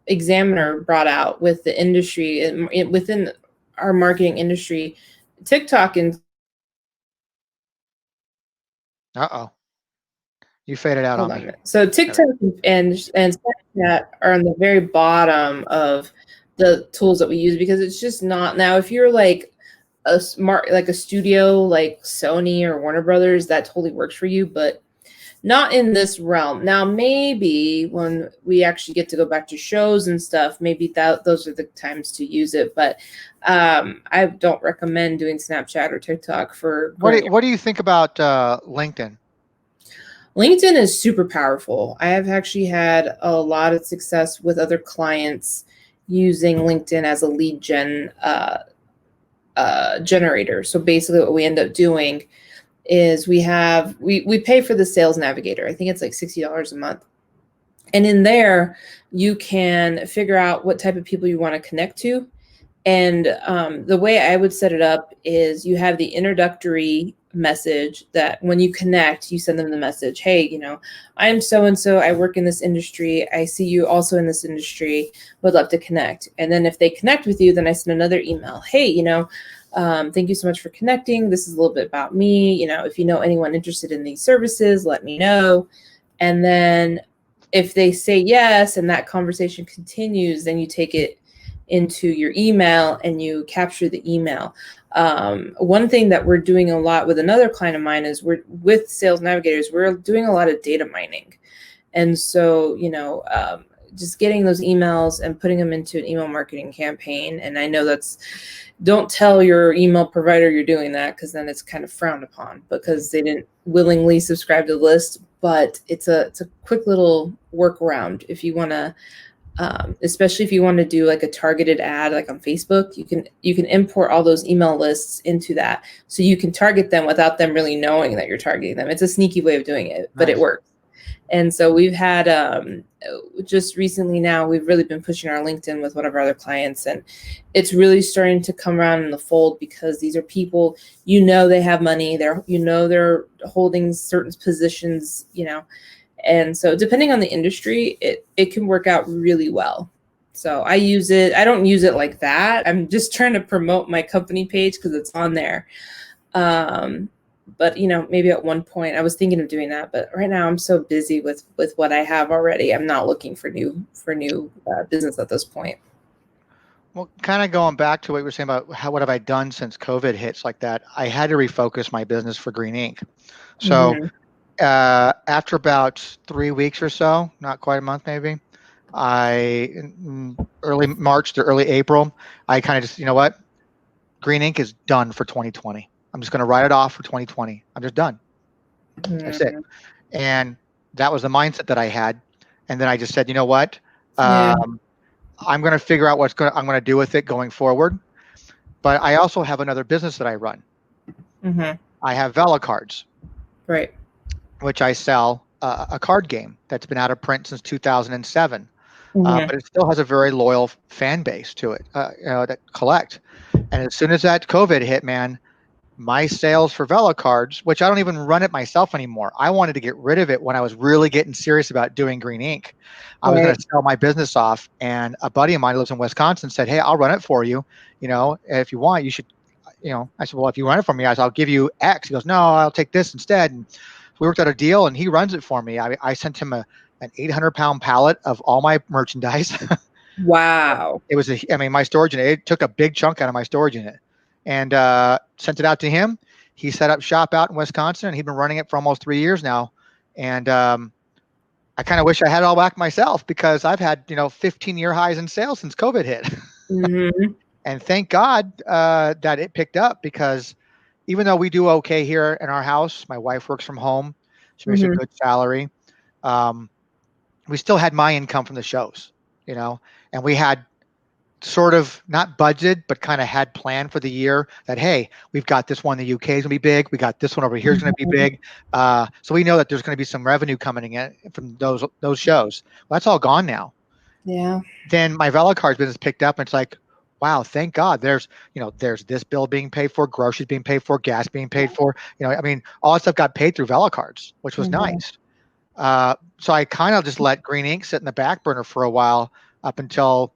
examiner brought out with the industry and within our marketing industry. TikTok and You faded out hold on on a me. minute. So TikTok and Snapchat are on the very bottom of the tools that we use because it's just not. Now if you're like a studio like Sony or Warner Brothers, that totally works for you, but not in this realm. Now, maybe when we actually get to go back to shows and stuff, maybe those are the times to use it. But I don't recommend doing Snapchat or TikTok for. What do you think about LinkedIn? LinkedIn is super powerful. I have actually had a lot of success with other clients using LinkedIn as a lead gen generator. So basically, what we end up doing is we pay for the sales navigator. I think it's like $60 a month. And in there, you can figure out what type of people you want to connect to. And the way I would set it up is you have the introductory message that when you connect, you send them the message, hey, I'm so-and-so, I work in this industry. I see you also in this industry, would love to connect. And then if they connect with you, then I send another email. Hey, thank you so much for connecting. This is a little bit about me. If you know anyone interested in these services, let me know. And then if they say yes, and that conversation continues, then you take it into your email and you capture the email. One thing that we're doing a lot with another client of mine is with Sales Navigators, we're doing a lot of data mining. And so, just getting those emails and putting them into an email marketing campaign. And I know don't tell your email provider you're doing that, because then it's kind of frowned upon because they didn't willingly subscribe to the list. But it's a quick little workaround if you want to, especially if you want to do like a targeted ad, like on Facebook, you can import all those email lists into that, so you can target them without them really knowing that you're targeting them. It's a sneaky way of doing it, but It works. And so we've had just recently now, we've really been pushing our LinkedIn with one of our other clients, and it's really starting to come around in the fold because these are people, they have money, they're holding certain positions, and so depending on the industry, it can work out really well. So I use it. I don't use it like that. I'm just trying to promote my company page because it's on there. But maybe at one point I was thinking of doing that, but right now I'm so busy with what I have already. I'm not looking for new business at this point. Well, kind of going back to what you were saying about what have I done since COVID hits like that, I had to refocus my business for Green Ink. So after about 3 weeks or so, not quite a month maybe, early March to early April, I kind of just, Green Ink is done for 2020. I'm just going to write it off for 2020. I'm just done. That's it. And that was the mindset that I had. And then I just said, you know what? I'm going to figure out I'm going to do with it going forward. But I also have another business that I run. I have Vela cards. Right. Which I sell a card game that's been out of print since 2007. But it still has a very loyal fan base to it, that collect. And as soon as that COVID hit, man, my sales for Vela cards, which I don't even run it myself anymore. I wanted to get rid of it when I was really getting serious about doing Green Ink. I was going to sell my business off, and a buddy of mine who lives in Wisconsin said, hey, I'll run it for you. If you want, you should, I said, well, if you run it for me, I'll give you X. He goes, no, I'll take this instead. And we worked out a deal, and he runs it for me. I sent him an 800-pound pallet of all my merchandise. Wow. It was my storage unit. It took a big chunk out of my storage unit, and sent it out to him. he set up shop out in Wisconsin, and he's been running it for almost 3 years now. And I kind of wish I had it all back myself, because I've had 15-year highs in sales since COVID hit. Mm-hmm. And thank God that it picked up, because even though we do okay here in our house, my wife works from home. She makes a good salary. We still had my income from the shows, and we had sort of not budgeted, but kind of had planned for the year that, hey, we've got this one in the UK is gonna be big. We got this one over here is gonna be big. So we know that there's gonna be some revenue coming in from those shows. Well, that's all gone now. Yeah. Then my Vela cards business picked up, and it's like, wow, thank God. There's this bill being paid for, groceries being paid for, gas being paid for. I mean, all that stuff got paid through Vela cards, which was nice. So I kind of just let Green Ink sit in the back burner for a while up until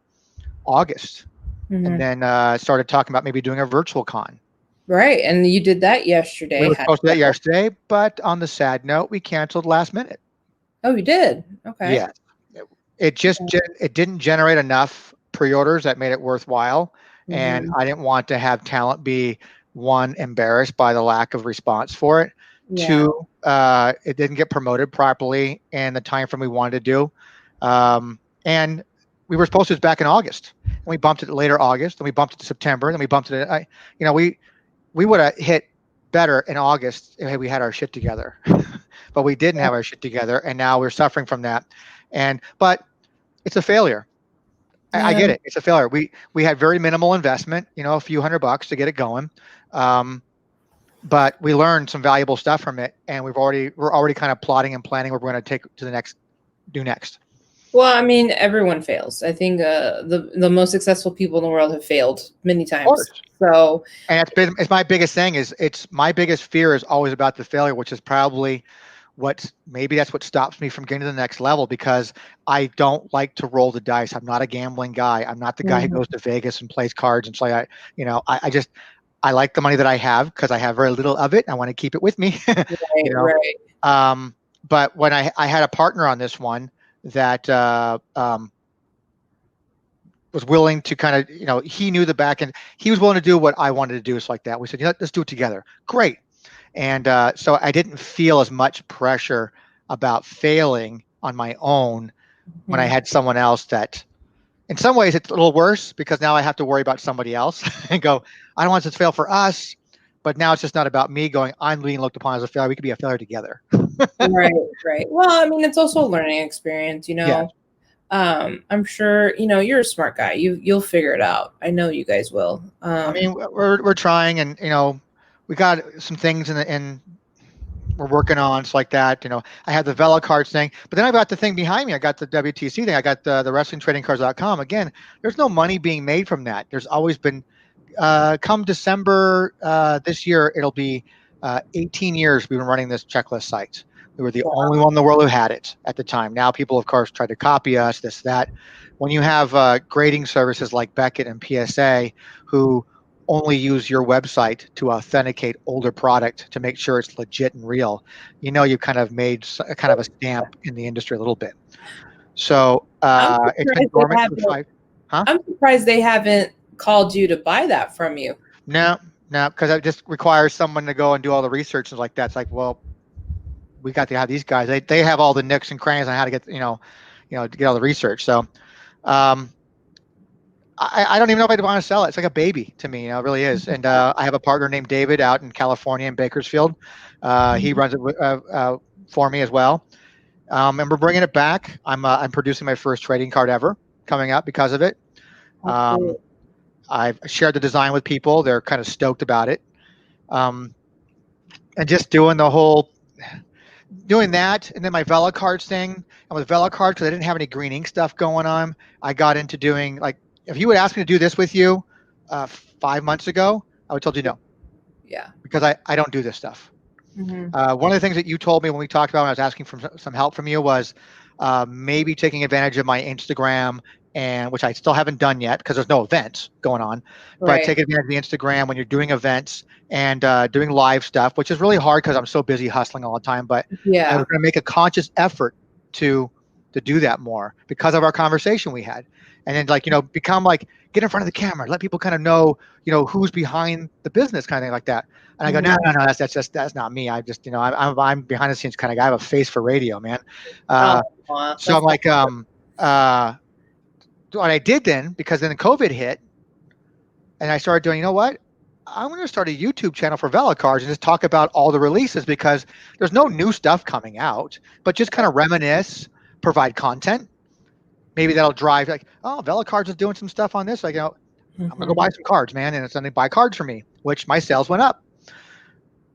August, and then started talking about maybe doing a virtual con. Right, and you did that yesterday. We were supposed to do that yesterday, but on the sad note, we canceled last minute. Oh, you did? Okay. Yeah, it didn't generate enough pre-orders that made it worthwhile, and I didn't want to have talent be, one, embarrassed by the lack of response for it. Yeah. Two, it didn't get promoted properly in the time frame we wanted to do, and we were supposed to do it back in August, and we bumped it later August, and we bumped it to September, and then we bumped it. We would have hit better in August if we had our shit together, but we didn't have our shit together, and now we're suffering from that. But it's a failure. I get it. It's a failure. We had very minimal investment, a few $100 to get it going, but we learned some valuable stuff from it, and we're already kind of plotting and planning what we're going to take to do next. Well, I mean, everyone fails. I think the most successful people in the world have failed many times. So, and it's my biggest thing it's my biggest fear is always about the failure, which is probably that's what stops me from getting to the next level, because I don't like to roll the dice. I'm not a gambling guy. I'm not the guy who goes to Vegas and plays cards and so I like the money that I have, because I have very little of it. I want to keep it with me. Right. But when I had a partner on this one that was willing to kind of, he knew the back end. He was willing to do what I wanted to do. It's like that. We said, let's do it together. Great. And so I didn't feel as much pressure about failing on my own when I had someone else that, in some ways, it's a little worse, because now I have to worry about somebody else and go, I don't want this to fail for us. But now it's just not about me going, I'm being looked upon as a failure. We could be a failure together. Right. Well, I mean, it's also a learning experience, Yeah. I'm sure, you're a smart guy. You'll figure it out. I know you guys will. I mean, we're trying, and, we got some things in we're working on. It's like that. I have the Vela cards thing, but then I got the thing behind me. I got the WTC thing. I got the WrestlingTradingCards.com. Again, there's no money being made from that. There's always been, come December this year, it'll be 18 years we've been running this checklist site. We were the only one in the world who had it at the time. Now people, of course, try to copy us, this, that. When you have grading services like Beckett and PSA, who only use your website to authenticate older product to make sure it's legit and real, you kind of made kind of a stamp in the industry a little bit. So it's been dormant for 5. Huh? I'm surprised they haven't called you to buy that from you. No, because it just requires someone to go and do all the research and like that. It's like, well, we got to have these guys. They have all the nooks and crannies on how to get to get all the research. So I don't even know if I'd want to sell it. It's like a baby to me. It really is. And I have a partner named David out in California in Bakersfield. He runs it for me as well. And we're bringing it back. I'm producing my first trading card ever coming up because of it. I've shared the design with people. They're kind of stoked about it. And just doing that, and then my Vela cards thing. And with Vela cards, because I didn't have any green ink stuff going on, I got into doing, like, if you would ask me to do this with you 5 months ago, I would have told you no. Yeah. Because I don't do this stuff. One of the things that you told me when we talked about when I was asking for some help from you was maybe taking advantage of my Instagram, and which I still haven't done yet because there's no events going on. But take advantage of the Instagram when you're doing events and doing live stuff, which is really hard because I'm so busy hustling all the time. But I was going to make a conscious effort to do that more because of our conversation we had. and then like, become like, get in front of the camera, let people kind of know, who's behind the business, kind of thing like that. And I go, no, that's not me. I just, I'm behind the scenes kind of guy. I have a face for radio, man. So I'm like, what I did then, because then COVID hit, and I started doing, you know what? I'm going to start a YouTube channel for Vela cards and just talk about all the releases, because there's no new stuff coming out, but just kind of reminisce, provide content. Maybe that'll drive like, oh, Vela cards is doing some stuff on this. Like, I'm going to go buy some cards, man. And it's going to buy cards for me, which my sales went up.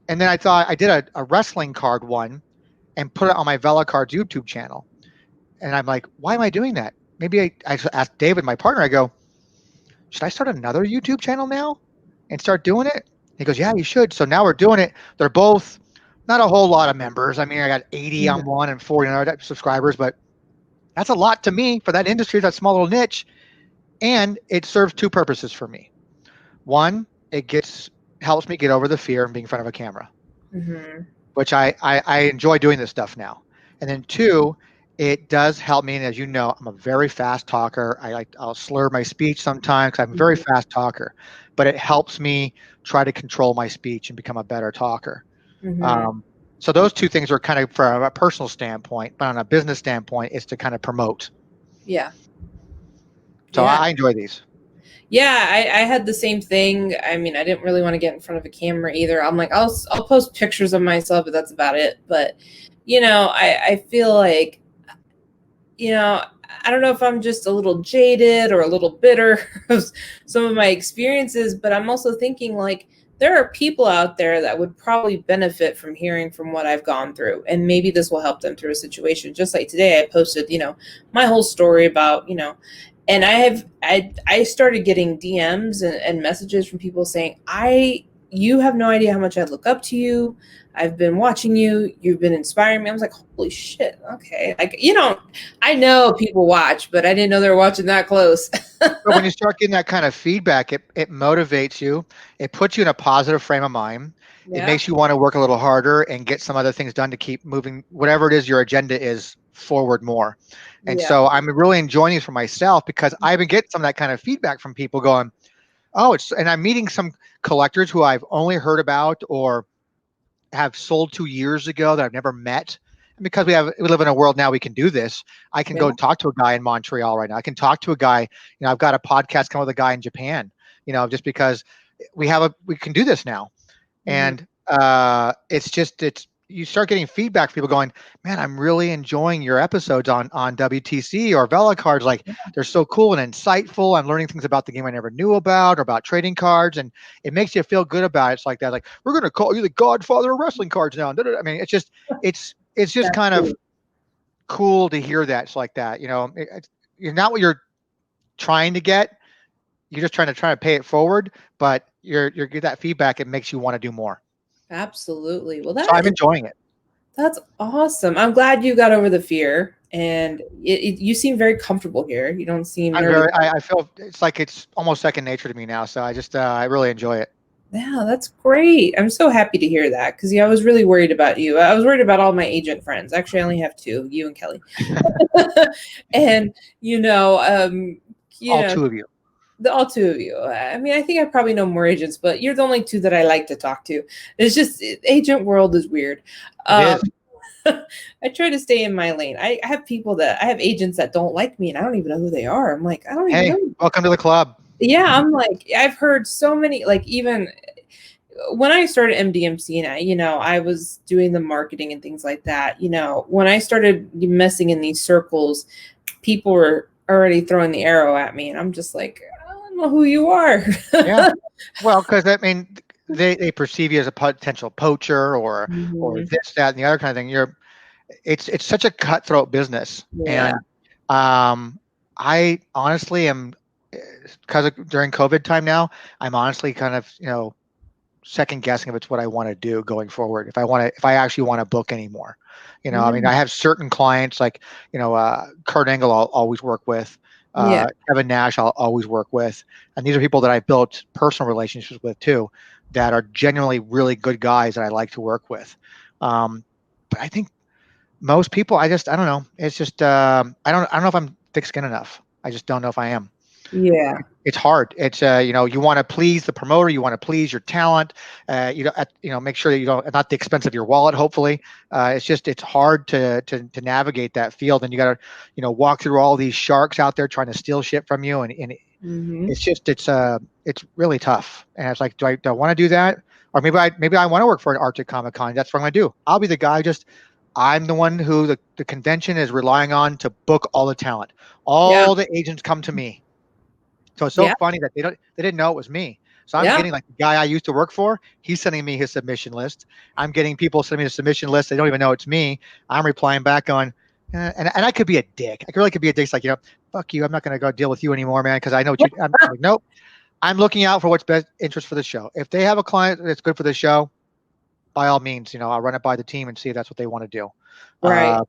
And then I thought I did a wrestling card one and put it on my Vela cards YouTube channel. And I'm like, why am I doing that? Maybe I asked David, my partner, I go, should I start another YouTube channel now and start doing it? He goes, yeah, you should. So now we're doing it. They're both not a whole lot of members. I mean, I got 80 on one and 40 on other subscribers, but that's a lot to me for that industry, that small little niche. And it serves two purposes for me. One, it helps me get over the fear of being in front of a camera, which I enjoy doing this stuff now. And then two, it does help me. And as you know, I'm a very fast talker. I'll slur my speech sometimes because I'm a very fast talker, but it helps me try to control my speech and become a better talker. So those two things are kind of from a personal standpoint, but on a business standpoint, it's to kind of promote. Yeah. So I enjoy these. Yeah, I had the same thing. I mean, I didn't really want to get in front of a camera either. I'm like, I'll post pictures of myself, but that's about it. But, I feel like, I don't know if I'm just a little jaded or a little bitter of some of my experiences, but I'm also thinking like, there are people out there that would probably benefit from hearing from what I've gone through. And maybe this will help them through a situation. Just like today, I posted, my whole story about, and I started getting DMs and messages from people saying, you have no idea how much I look up to you. I've been watching you. You've been inspiring me. I was like, holy shit. Okay. Like, I know people watch, but I didn't know they were watching that close. But when you start getting that kind of feedback, it motivates you. It puts you in a positive frame of mind. Yeah. It makes you want to work a little harder and get some other things done to keep moving, whatever it is your agenda is, forward more. And so I'm really enjoying these for myself, because I've been getting some of that kind of feedback from people going, and I'm meeting some collectors who I've only heard about or have sold 2 years ago that I've never met. And because we live in a world now we can do this. I can go talk to a guy in Montreal right now. I can talk to a guy, I've got a podcast coming with a guy in Japan, just because we can do this now. And you start getting feedback from people going, man, I'm really enjoying your episodes on WTC or Vela cards. Like, they're so cool and insightful. I'm learning things about the game I never knew about, or about trading cards. And it makes you feel good about it. It's like that. Like, we're going to call you the godfather of wrestling cards now. I mean, it's just kind of cool to hear that. It's like that, you're not what you're trying to get. You're just trying to pay it forward, but you're get that feedback. It makes you want to do more. Absolutely. Well, so I'm enjoying it. That's awesome. I'm glad you got over the fear, and you seem very comfortable here. You don't seem nervous. I feel it's like it's almost second nature to me now. So I really enjoy it. Yeah, that's great. I'm so happy to hear that, because I was really worried about you. I was worried about all my agent friends. Actually, I only have two, you and Kelly. And all two of you. All two of you. I mean, I think I probably know more agents, but you're the only two that I like to talk to. It's just, agent world is weird. I try to stay in my lane. I have agents that don't like me, and I don't even know who they are. I'm like, I don't even know. Welcome to the club. Yeah, I'm like, I've heard so many, like, even when I started MDMC and I was doing the marketing and things like that, when I started messing in these circles, people were already throwing the arrow at me, and I'm just like, know who you are. Yeah, well, because I mean, they perceive you as a potential poacher or this, that, and the other kind of thing. It's such a cutthroat business. And I honestly am, because during COVID time now, I'm honestly kind of second guessing if it's what I want to do going forward, if I actually want to book anymore. I mean, I have certain clients like Kurt Angle I'll always work with. Kevin Nash I'll always work with, and these are people that I've built personal relationships with too, that are genuinely really good guys that I like to work with. But I think most people, I don't know. It's just I don't know if I'm thick-skinned enough. I just don't know if I am. Yeah. It's hard. It's you want to please the promoter, you want to please your talent, make sure that you don't, not the expense of your wallet. Hopefully, it's hard to navigate that field, and you got to walk through all these sharks out there trying to steal shit from you, and it's really tough. And it's like, do I want to do that, or maybe I want to work for an Arctic Comic Con? That's what I'm going to do. I'll be the guy. I'm the one who the convention is relying on to book all the talent. All the agents come to me. So it's so funny that they didn't know it was me. So I'm getting, like, the guy I used to work for, he's sending me his submission list. I'm getting people sending me the submission list. They don't even know it's me. I'm replying back on, and I could be a dick. I really could be a dick. It's like, fuck you. I'm not going to go deal with you anymore, man. Cause I know I'm like, nope. I'm looking out for what's best interest for the show. If they have a client that's good for the show, by all means, I'll run it by the team and see if that's what they want to do. Right.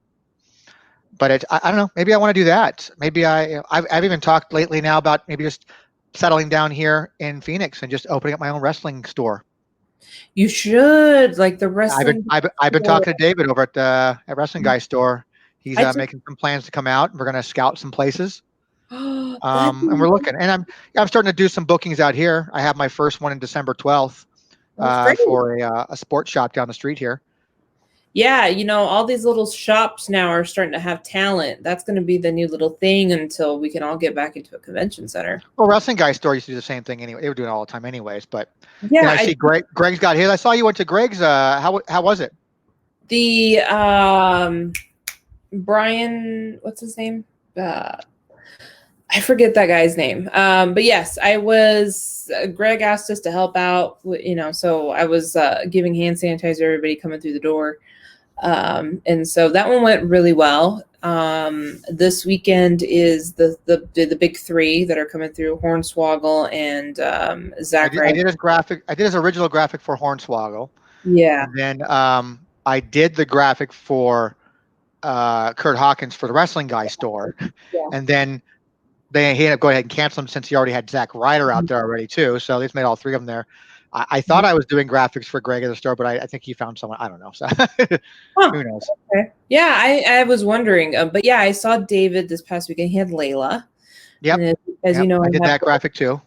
But I don't know. Maybe I want to do that. Maybe I've even talked lately now about maybe just settling down here in Phoenix and just opening up my own wrestling store. You should, like, the wrestling. I've been talking to David over at Wrestling Guy store. He's making some plans to come out, and we're going to scout some places. And we're looking, and I'm starting to do some bookings out here. I have my first one in December 12th for a sports shop down the street here. Yeah, all these little shops now are starting to have talent. That's going to be the new little thing until we can all get back into a convention center. Well, Wrestling Guy store used to do the same thing anyway. They were doing it all the time anyways. But I see Greg's got his. I saw you went to Greg's. How was it? The Brian, what's his name? I forget that guy's name. But yes, I was. Greg asked us to help out. So I was giving hand sanitizer to everybody coming through the door. And so that one went really well. This weekend is the big three that are coming through: Hornswoggle and Zach. I did his graphic. I did his original graphic for Hornswoggle. Yeah. And then I did the graphic for Kurt Hawkins for the Wrestling Guy store. Yeah. And then he ended up going ahead and canceling him since he already had Zack Ryder out there already too. So they just made all three of them there. I thought I was doing graphics for Greg at the store, but I think he found someone. I don't know. So who knows? Okay. Yeah, I was wondering. But yeah, I saw David this past weekend. He had Layla. Yep. As you know, I did that graphic too.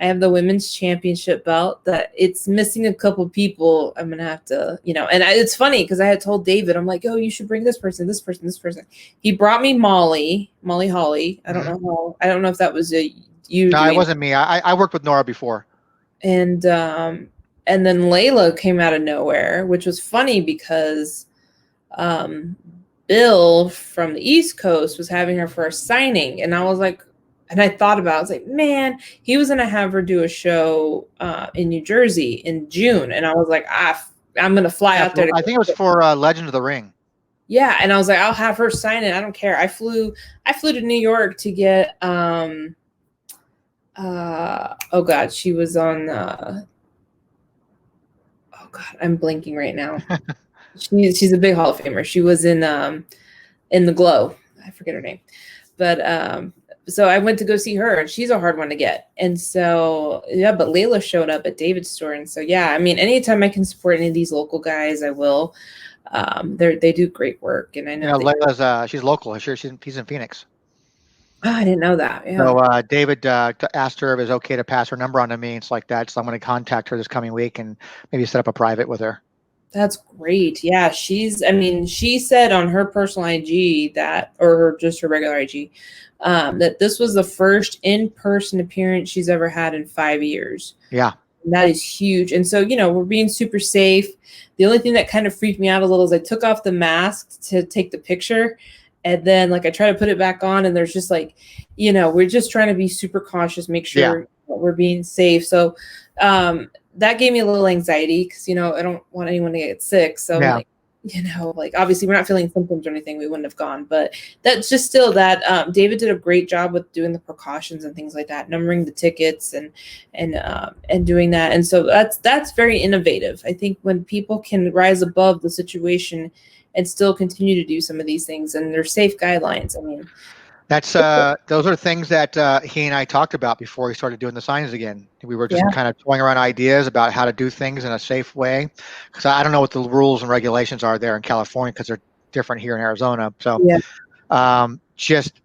I have the women's championship belt that it's missing a couple people. I'm going to have to, and it's funny because I had told David, I'm like, oh, you should bring this person, this person, this person. He brought me Molly Holly. I don't know if that was you. No, it wasn't me. I worked with Nora before. And then Layla came out of nowhere, which was funny because Bill from the East Coast was having her for a signing. And I was like, and I thought about it, I was like, man, he was going to have her do a show in New Jersey in June. And I was like, I'm going to fly out there. I think it was for Legend of the Ring. Yeah. And I was like, I'll have her sign it. I don't care. I flew to New York to get, oh God, she was on, oh God, I'm blanking right now. She's a big Hall of Famer. She was in The Glow. I forget her name, but, so I went to go see her, and she's a hard one to get. And so, but Layla showed up at David's store. And so, I mean, anytime I can support any of these local guys, I will. They do great work. And I know Layla's, she's local. She's in Phoenix. Oh, I didn't know that. Yeah. So David asked her if it was okay to pass her number on to me. It's like that. So I'm going to contact her this coming week and maybe set up a private with her. That's great. Yeah. She said on her personal IG or just her regular IG, that this was the first in-person appearance she's ever had in 5 years. Yeah. And that is huge. And so, we're being super safe. The only thing that kind of freaked me out a little is I took off the mask to take the picture. And then I try to put it back on, and there's just we're just trying to be super cautious, make sure we're being safe. So that gave me a little anxiety because, I don't want anyone to get sick. So obviously we're not feeling symptoms or anything. We wouldn't have gone, but that's just still that David did a great job with doing the precautions and things like that, numbering the tickets and doing that. And so that's very innovative. I think when people can rise above the situation and still continue to do some of these things, and they're safe guidelines. I mean, that's those are things that he and I talked about before he started doing the signs again. We were just kind of toying around ideas about how to do things in a safe way, because I don't know what the rules and regulations are there in California because they're different here in Arizona. So just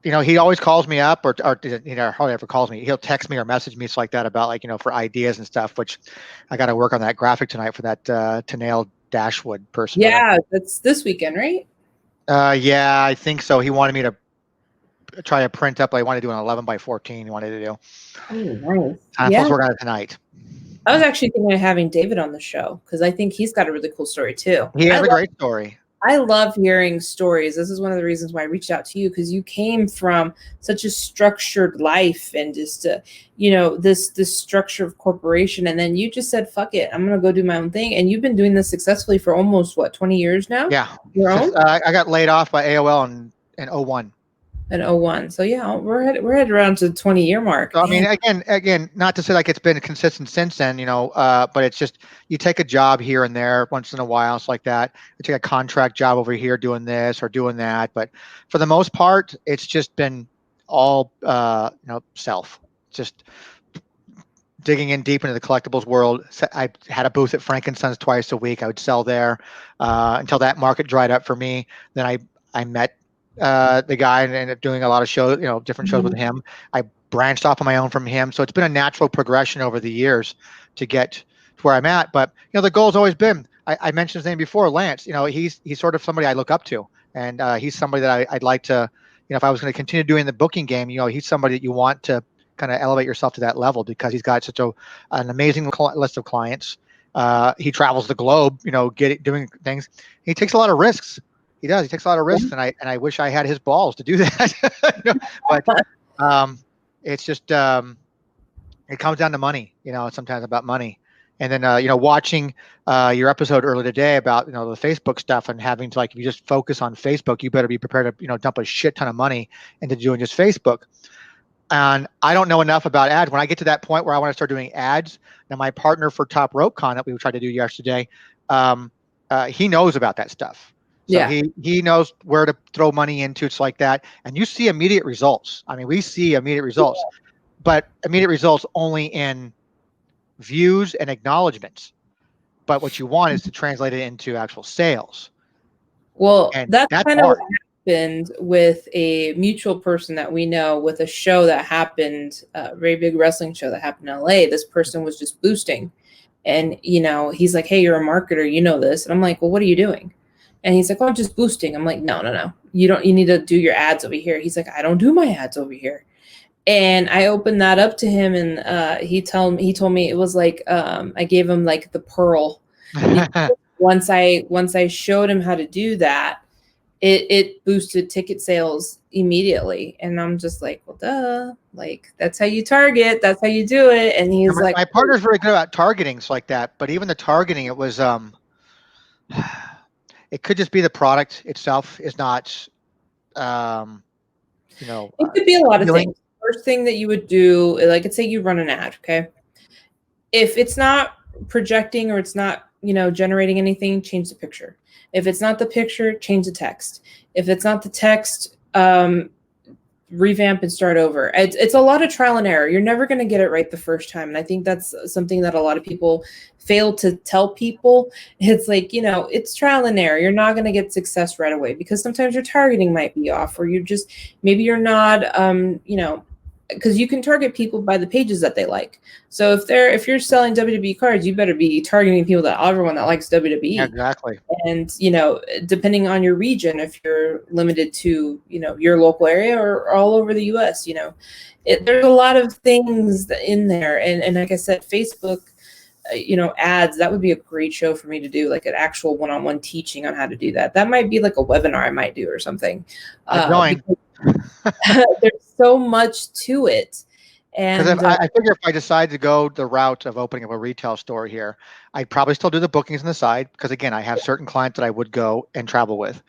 he always calls me up or hardly ever calls me. He'll text me or message me, like that, about for ideas and stuff, which I got to work on that graphic tonight for that Tanel Dashwood person. Yeah, that's this weekend, right? Yeah, I think so. He wanted me to try to print up. I wanted to do an 11 by 14. He wanted to do. Oh, nice. I'm supposed to work on it tonight. I was actually thinking of having David on the show because I think he's got a really cool story too. He has a great story. I love hearing stories. This is one of the reasons why I reached out to you, because you came from such a structured life and just, this structure of corporation. And then you just said, fuck it, I'm going to go do my own thing. And you've been doing this successfully for almost 20 years now? Yeah. Your own? I got laid off by AOL in 01. In 01. So yeah, we're headed around to the 20-year mark. So, I mean, again, not to say like it's been consistent since then, but it's just you take a job here and there once in a while. It's like that. You take a contract job over here doing this or doing that. But for the most part, it's just been all, self. Just digging in deep into the collectibles world. I had a booth at Frankenson's twice a week. I would sell there until that market dried up for me. Then I met the guy and ended up doing a lot of shows, different shows with him. I branched off on my own from him. So it's been a natural progression over the years to get to where I'm at. But, the goal's always been, I mentioned his name before, Lance. He's sort of somebody I look up to. And he's somebody that I'd like to, if I was going to continue doing the booking game, he's somebody that you want to kind of elevate yourself to that level because he's got such an amazing list of clients. He travels the globe, doing things. He takes a lot of risks. He does. He takes a lot of risks, and I wish I had his balls to do that. But it's just it comes down to money. It's sometimes about money. And then watching your episode earlier today about the Facebook stuff and having to, like, if you just focus on Facebook, you better be prepared to dump a shit ton of money into doing just Facebook. And I don't know enough about ads. When I get to that point where I want to start doing ads, now my partner for Top Rope Con that we tried to do yesterday, he knows about that stuff. So yeah. He knows where to throw money into. It's like that. And you see immediate results. I mean, we see immediate results, but immediate results only in views and acknowledgments. But what you want is to translate it into actual sales. Well, that's kind of what happened with a mutual person that we know with a show that happened, a very big wrestling show that happened in LA. This person was just boosting. And, he's like, hey, you're a marketer, you know this. And I'm like, well, what are you doing? And he's like, oh, I'm just boosting. I'm like, no. You need to do your ads over here. He's like, I don't do my ads over here. And I opened that up to him, and he told me it was like, I gave him like the pearl. Once I showed him how to do that, it boosted ticket sales immediately. And I'm just like, well, duh, like that's how you target. That's how you do it. And he's like, my partner's very good about targeting like that. But even the targeting, it was, it could just be the product itself is not, it could be a lot of things. First thing that you would do, like, let's say you run an ad, okay? If it's not projecting or it's not, generating anything, change the picture. If it's not the picture, change the text. If it's not the text, revamp and start over. It's a lot of trial and error. You're never going to get it right the first time. And I think that's something that a lot of people fail to tell people. It's like, it's trial and error. You're not going to get success right away because sometimes your targeting might be off, or maybe you're not, because you can target people by the pages that they like. So if you're selling WWE cards, you better be targeting people everyone that likes WWE. Yeah, exactly. And depending on your region, if you're limited to your local area or all over the U.S., there's a lot of things in there. And like I said, Facebook, ads, that would be a great show for me to do, like an actual one-on-one teaching on how to do that. That might be like a webinar I might do or something. There's so much to it. And I figure if I decide to go the route of opening up a retail store here, I'd probably still do the bookings on the side because, again, I have certain clients that I would go and travel with.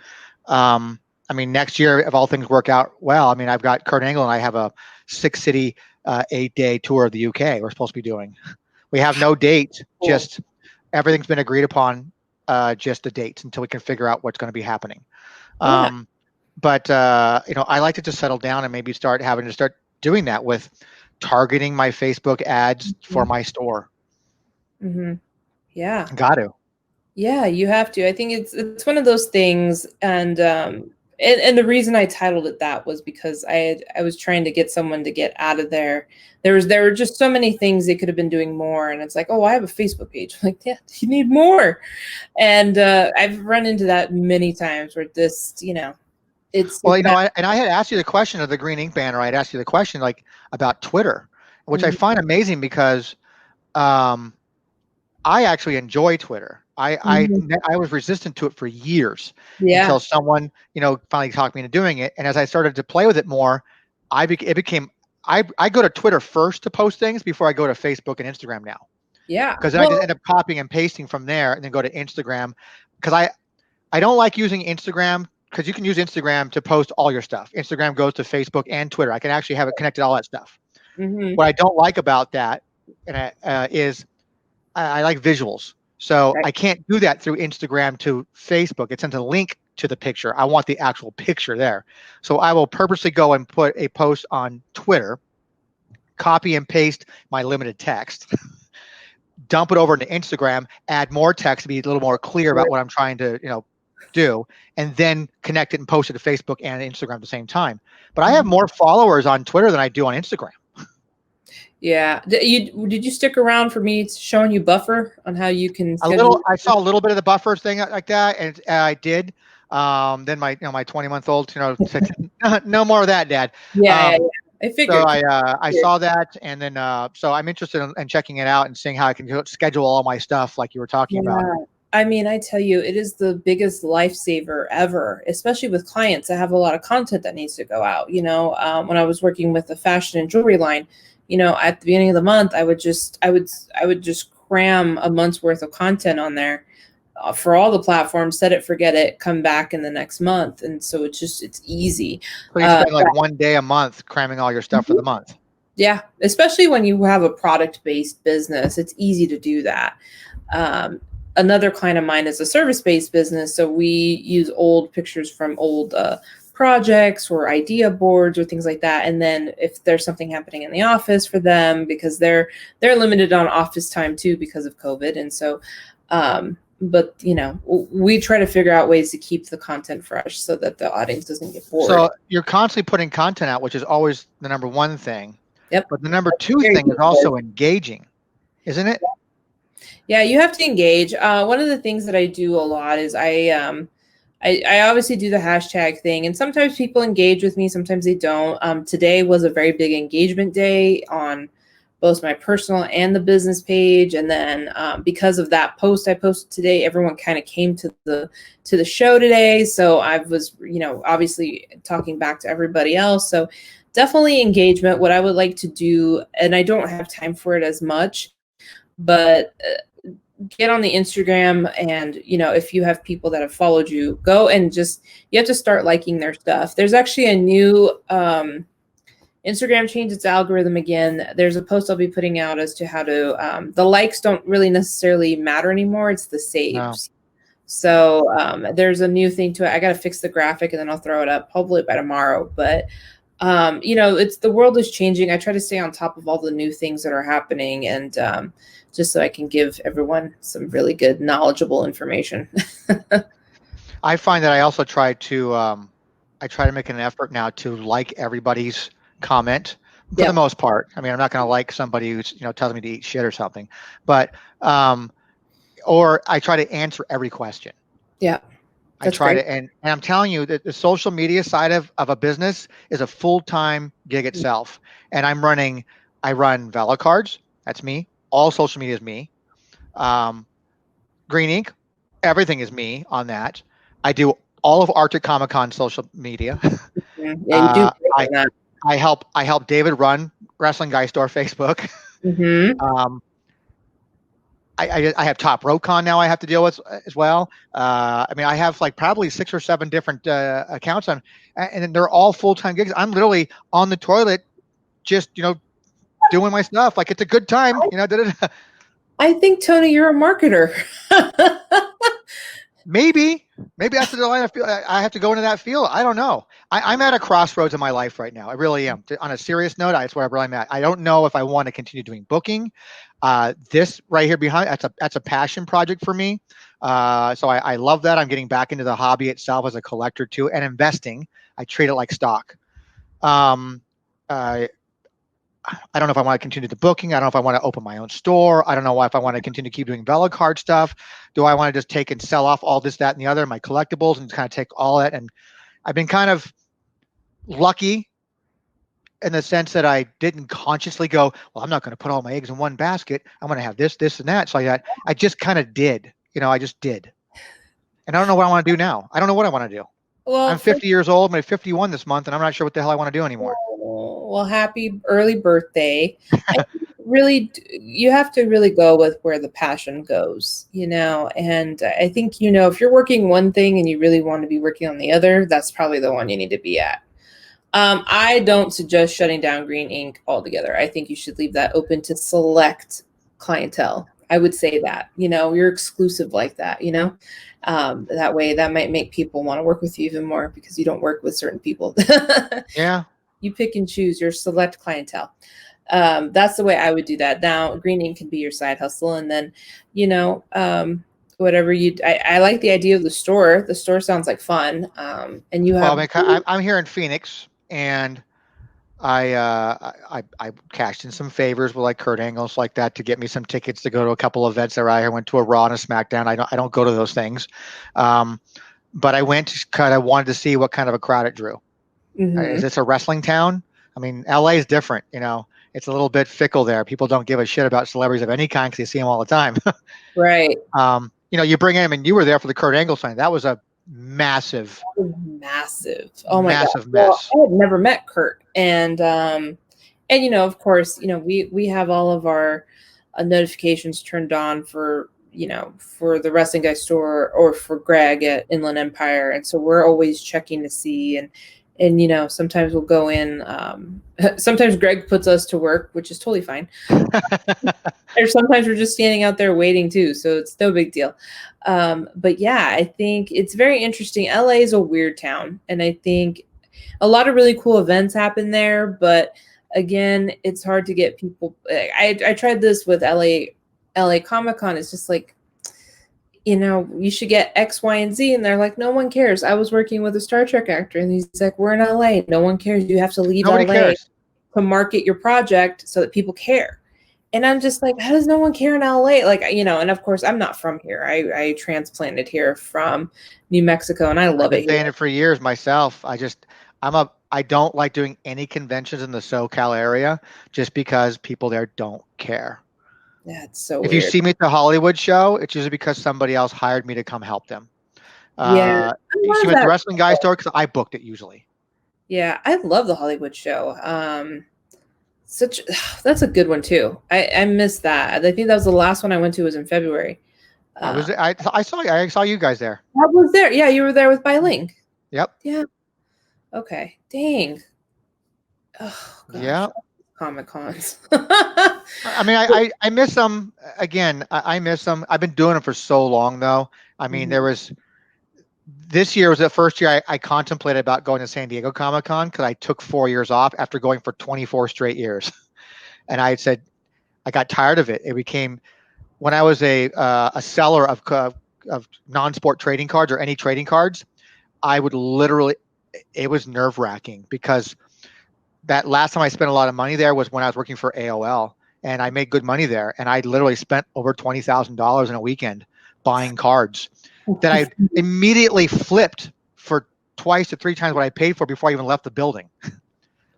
Next year, if all things work out well, I've got Kurt Angle and I have a 6-city, 8-day tour of the UK we're supposed to be doing. We have no date, just everything's been agreed upon, just the dates until we can figure out what's going to be happening. Yeah. But I like to just settle down and maybe start doing that with targeting my Facebook ads for my store. Mm-hmm. Yeah. Got to. Yeah, you have to. I think it's one of those things. And And the reason I titled it that was because I was trying to get someone to get out of there. There were just so many things they could have been doing more, and it's like, oh, I have a Facebook page. I'm like, yeah, you need more. And I've run into that many times where this, it's well, I had asked you the question of the green ink banner. I had asked you the question like about Twitter, which I find amazing because I actually enjoy Twitter. I was resistant to it for years until someone, finally talked me into doing it. And as I started to play with it more, it became, I go to Twitter first to post things before I go to Facebook and Instagram now. Yeah. Because then I just end up copying and pasting from there and then go to Instagram. Because I don't like using Instagram because you can use Instagram to post all your stuff. Instagram goes to Facebook and Twitter. I can actually have it connected, all that stuff. What I don't like about that is I like visuals. So I can't do that through Instagram to Facebook. It sends a link to the picture. I want the actual picture there. So I will purposely go and put a post on Twitter, copy and paste my limited text, dump it over into Instagram, add more text to be a little more clear about what I'm trying to, do, and then connect it and post it to Facebook and Instagram at the same time. But I have more followers on Twitter than I do on Instagram. Yeah. Did you stick around for me showing you Buffer on how you can I saw a little bit of the Buffer thing like that, and I did. Then my 20-month-old said, no more of that, Dad. Yeah. I figured. So I saw that, and then so I'm interested in checking it out and seeing how I can schedule all my stuff like you were talking about. I mean, I tell you, it is the biggest lifesaver ever, especially with clients. I have a lot of content that needs to go out. When I was working with the fashion and jewelry line, at the beginning of the month, I would just cram a month's worth of content on there for all the platforms, set it, forget it, come back in the next month. And so it's easy. So you spend like one day a month cramming all your stuff for the month. Yeah. Especially when you have a product-based business, it's easy to do that. Another client of mine is a service-based business. So we use old pictures from old projects or idea boards or things like that. And then if there's something happening in the office for them, because they're limited on office time too because of COVID. And so, but we try to figure out ways to keep the content fresh so that the audience doesn't get bored. So you're constantly putting content out, which is always the number one thing. Yep. But the number two thing is also engaging, isn't it? Yeah, you have to engage. One of the things that I do a lot is I obviously do the hashtag thing, and sometimes people engage with me, sometimes they don't. Today was a very big engagement day on both my personal and the business page, and then because of that post I posted today, everyone kind of came to the show today. So I was, obviously talking back to everybody else. So definitely engagement. What I would like to do, and I don't have time for it as much, but get on the Instagram, and if you have people that have followed you, go and you have to start liking their stuff. There's actually a new Instagram changed its algorithm again. There's a post I'll be putting out as to how to the likes don't really necessarily matter anymore. It's the saves. No. So there's a new thing to it. I got to fix the graphic and then I'll throw it up hopefully by tomorrow. But it's the world is changing. I try to stay on top of all the new things that are happening, and just so I can give everyone some really good, knowledgeable information. I find that I also try to make an effort now to like everybody's comment for the most part. I mean, I'm not going to like somebody who's tells me to eat shit or something, but or I try to answer every question. Yeah. I try to, and I'm telling you that the social media side of a business is a full-time gig itself. And I run Vela cards. That's me. All social media is me. Green Ink, everything is me on that. I do all of Arctic Comic Con social media. Yeah, you do. I help David run Wrestling Guy Store Facebook. Mm-hmm. I have Top Row Con now I have to deal with as well. I mean, I have like probably 6 or 7 different accounts on, and they're all full-time gigs. I'm literally on the toilet, just, doing my stuff. Like, it's a good time, I think, Tony, you're a marketer. Maybe that's the line I have to go into that field. I don't know. I'm at a crossroads in my life right now. I really am. On a serious note, that's where I'm at. I don't know if I want to continue doing booking. This right here behind, that's a passion project for me. So I love that. I'm getting back into the hobby itself as a collector too, and investing. I treat it like stock. I don't know if I want to continue the booking. I don't know if I want to open my own store. I don't know if I want to continue to keep doing Vela card stuff. Do I want to just take and sell off all this, that, and the other, my collectibles, and kind of take all that? And I've been kind of lucky in the sense that I didn't consciously go, well, I'm not going to put all my eggs in one basket. I'm going to have this, this, and that. So I just kind of did. I just did. And I don't know what I want to do now. I don't know what I want to do. Well, I'm 50 years old. I'm 51 this month, and I'm not sure what the hell I want to do anymore. Well, happy early birthday. Really, you have to really go with where the passion goes, and I think, if you're working one thing and you really want to be working on the other, that's probably the one you need to be at. I don't suggest shutting down Green Ink altogether. I think you should leave that open to select clientele. I would say that, you're exclusive like that, that way that might make people want to work with you even more because you don't work with certain people. Yeah. You pick and choose your select clientele. That's the way I would do that. Now, Green Ink can be your side hustle. And then, whatever I like the idea of the store. The store sounds like fun. And you have. Well, I'm here in Phoenix, and I cashed in some favors with like Kurt Angles like that to get me some tickets to go to a couple of events there. I went to a Raw and a SmackDown. I don't go to those things, but I went because I wanted to see what kind of a crowd it drew. Mm-hmm. Is this a wrestling town? I mean, LA is different. It's a little bit fickle there. People don't give a shit about celebrities of any kind because they see them all the time. Right. You bring him, and you were there for the Kurt Angle sign. That was a massive. Oh my massive God. mess. Well, I had never met Kurt, and of course, we have all of our notifications turned on for the Wrestling Guy store or for Greg at Inland Empire, and so we're always checking to see and sometimes we'll go in. Sometimes Greg puts us to work, which is totally fine. Or sometimes we're just standing out there waiting too, so it's no big deal. But yeah, I think it's very interesting. LA is a weird town, and I think a lot of really cool events happen there. But again, it's hard to get people. I tried this with LA Comic-Con. It's just like, you should get X, Y, and Z. And they're like, no one cares. I was working with a Star Trek actor, and he's like, we're in LA. No one cares. You have to leave LA to market your project so that people care. And I'm just like, how does no one care in LA? Like, and of course, I'm not from here. I transplanted here from New Mexico, and I love it here. I've been saying it for years myself. I don't like doing any conventions in the SoCal area just because people there don't care. That's so if weird. You see me at the Hollywood show, it's usually because somebody else hired me to come help them. Yeah. You see me at the Wrestling Guy store because I booked it usually. Yeah, I love the Hollywood show. That's a good one too. I missed that. I think that was the last one I went to was in February. I saw you guys there. I was there. Yeah, you were there with Link. Yep. Yeah. Okay. Dang. Oh gosh. Yeah. Comic-Cons. I mean, I miss them. Again, I miss them. I've been doing them for so long, though. I mean, this year was the first year I contemplated about going to San Diego Comic-Con because I took 4 years off after going for 24 straight years. And I said, I got tired of it. It became, when I was a seller of non-sport trading cards or any trading cards, I would literally, it was nerve-wracking because that last time I spent a lot of money there was when I was working for AOL, and I made good money there. And I literally spent over $20,000 in a weekend buying cards that I immediately flipped for 2 to 3 times what I paid for before I even left the building.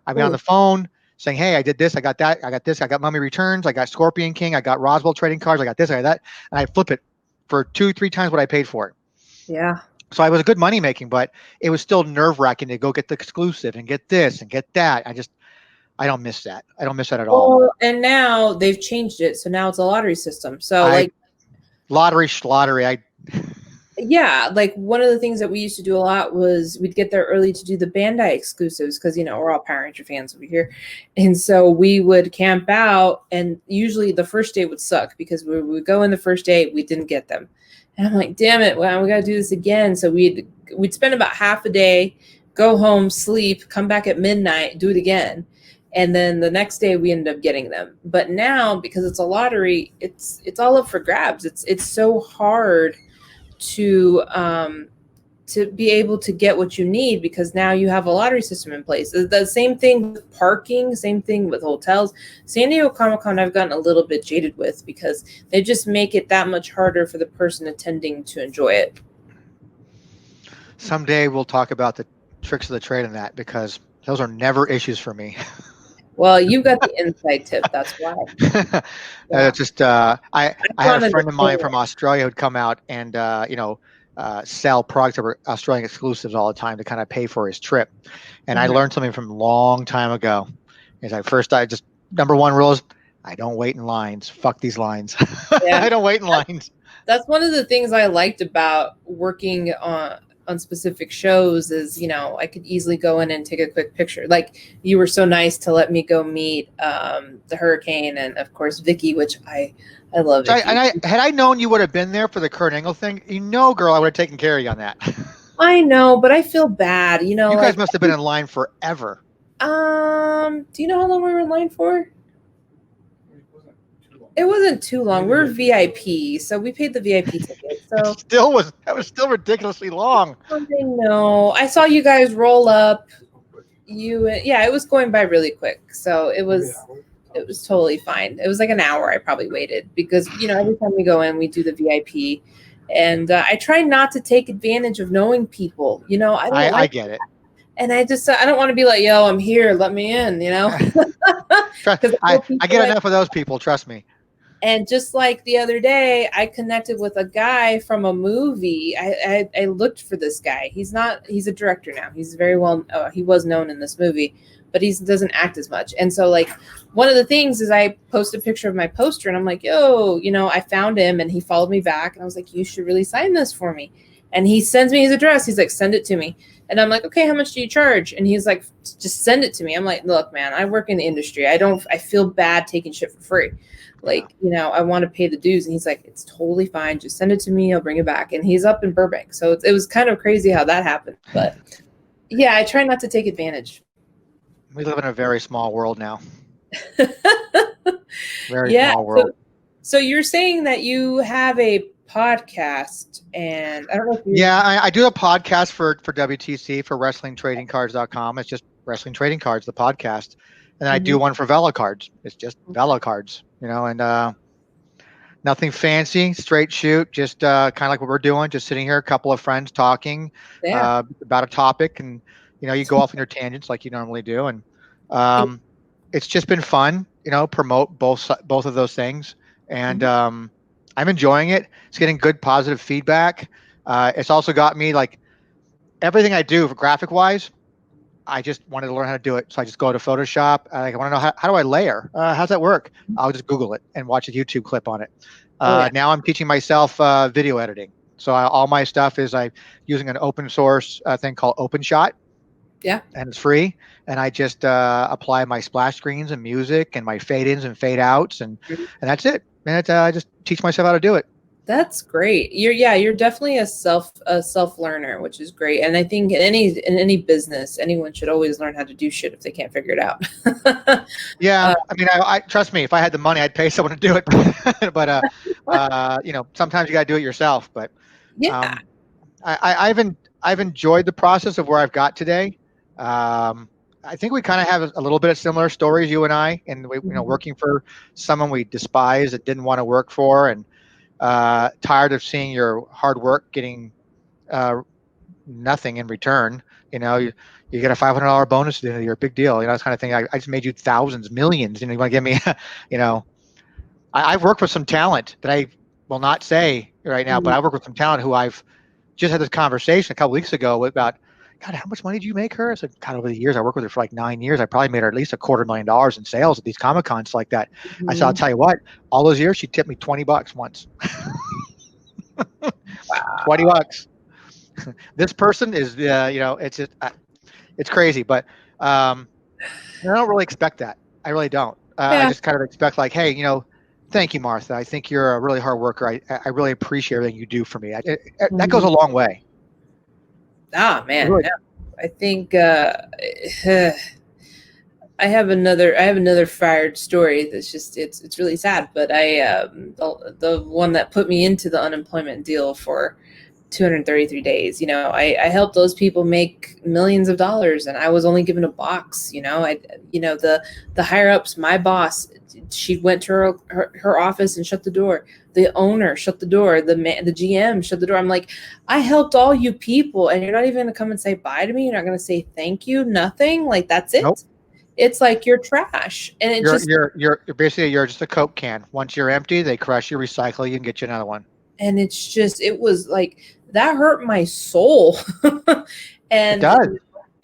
I'd be on the phone saying, hey, I did this, I got that, I got this, I got Mummy Returns, I got Scorpion King, I got Roswell trading cards, I got this, I got that. And I flip it for 2-3 times what I paid for it. Yeah. So I was a good money making, but it was still nerve wracking to go get the exclusive and get this and get that. I don't miss that. I don't miss that at all. And now they've changed it. So now it's a lottery system. So lottery. Yeah, like one of the things that we used to do a lot was we'd get there early to do the Bandai exclusives because, we're all Power Ranger fans over here. And so we would camp out, and usually the first day would suck because we would go in the first day, we didn't get them. And I'm like, damn it, well, we got to do this again. So we'd spend about half a day, go home, sleep, come back at midnight, do it again. And then the next day we ended up getting them. But now, because it's a lottery, it's all up for grabs. It's so hard to be able to get what you need, because now you have a lottery system in place. The same thing with parking, same thing with hotels. San Diego Comic-Con I've gotten a little bit jaded with, because they just make it that much harder for the person attending to enjoy it. Someday we'll talk about the tricks of the trade in that, because those are never issues for me. Well, you got the inside tip. That's why. Yeah. I had a friend of mine from Australia who'd come out and sell products that were Australian exclusives all the time to kind of pay for his trip. And I learned something from a long time ago. Is number one rule is I don't wait in lines. Fuck these lines. Yeah. I don't wait in lines. That's one of the things I liked about working on specific shows is, I could easily go in and take a quick picture. Like, you were so nice to let me go meet the Hurricane and of course Vicky, which I love. Vicky. Had I known you would have been there for the Kurt Angle thing, girl, I would have taken care of you on that. I know, but I feel bad. You guys must have been in line forever. Do you know how long we were in line for? It wasn't too long. We're VIP, so we paid the VIP ticket. So that was still ridiculously long. I know. I saw you guys roll up. It was going by really quick. So it was totally fine. It was like an hour I probably waited, because every time we go in, we do the VIP, and I try not to take advantage of knowing people. I get it. And I don't want to be like, yo, I'm here, let me in. I get enough of those people. Trust me. And just like the other day, I connected with a guy from a movie. I looked for this guy. He's a director now. He's very well, he was known in this movie, but he doesn't act as much. And so like one of the things is I posted a picture of my poster and I'm like, yo, I found him, and he followed me back. And I was like, you should really sign this for me. And he sends me his address. He's like, send it to me. And I'm like, okay, how much do you charge? And he's like, just send it to me. I'm like, look, man, I work in the industry. I feel bad taking shit for free. Like, I want to pay the dues. And he's like, it's totally fine. Just send it to me. I'll bring it back. And he's up in Burbank. So it was kind of crazy how that happened. But yeah, I try not to take advantage. We live in a very small world now. Very small world. So you're saying that you have a podcast, and I don't know if you... Yeah, I do a podcast for WTC, for WrestlingTradingCards.com. It's just Wrestling Trading Cards, the podcast. And then I do one for Vela Cards. It's just Vela Cards, and nothing fancy, straight shoot, just kind of like what we're doing, just sitting here, a couple of friends talking about a topic, and you go off on your tangents like you normally do, and it's just been fun, promote both of those things, and I'm enjoying it. It's getting good positive feedback. It's also got me, like, everything I do for graphic wise, I just wanted to learn how to do it. So I just go to Photoshop. I want to know how do I layer? How's that work? I'll just Google it and watch a YouTube clip on it. Now I'm teaching myself video editing. So all my stuff is using an open source thing called OpenShot. Yeah. And it's free. And I just apply my splash screens and music and my fade ins and fade outs, and that's it. And I just teach myself how to do it. That's great. You're definitely a self learner, which is great. And I think in any business, anyone should always learn how to do shit if they can't figure it out. Yeah, I mean, I trust me. If I had the money, I'd pay someone to do it. But sometimes you got to do it yourself. But yeah, I've enjoyed the process of where I've got today. I think we kind of have a little bit of similar stories, you and I, and we, working for someone we despise, that didn't want to work for, and tired of seeing your hard work getting nothing in return. You get a $500 bonus at the end of the year, big deal. This kind of thing. I just made you thousands, millions. You want to give me, I've worked with some talent that I will not say right now, but I work with some talent who I've just had this conversation a couple weeks ago about. God, how much money did you make her? I said, God, over the years, I worked with her for like 9 years. I probably made her at least $250,000 in sales at these Comic Cons like that. I said, I'll tell you what, all those years, she tipped me $20 once. Wow. $20. This person is, it's just, it's crazy, but I don't really expect that. I really don't. I just kind of expect like, hey, thank you, Martha. I think you're a really hard worker. I really appreciate everything you do for me. That goes a long way. Ah, man. Really? Yeah. I think I have another fired story that's just it's really sad, but I the one that put me into the unemployment deal for 233 days. I helped those people make millions of dollars, and I was only given a box. The higher ups, my boss, she went to her office and shut the door. The owner shut the door. The GM shut the door. I'm like, I helped all you people, and you're not even going to come and say bye to me. You're not going to say thank you. Nothing. Like, that's it. Nope. It's like you're trash, and you're basically just a Coke can. Once you're empty, they crush you, recycle you, and get you another one. And it was like, that hurt my soul. And it does.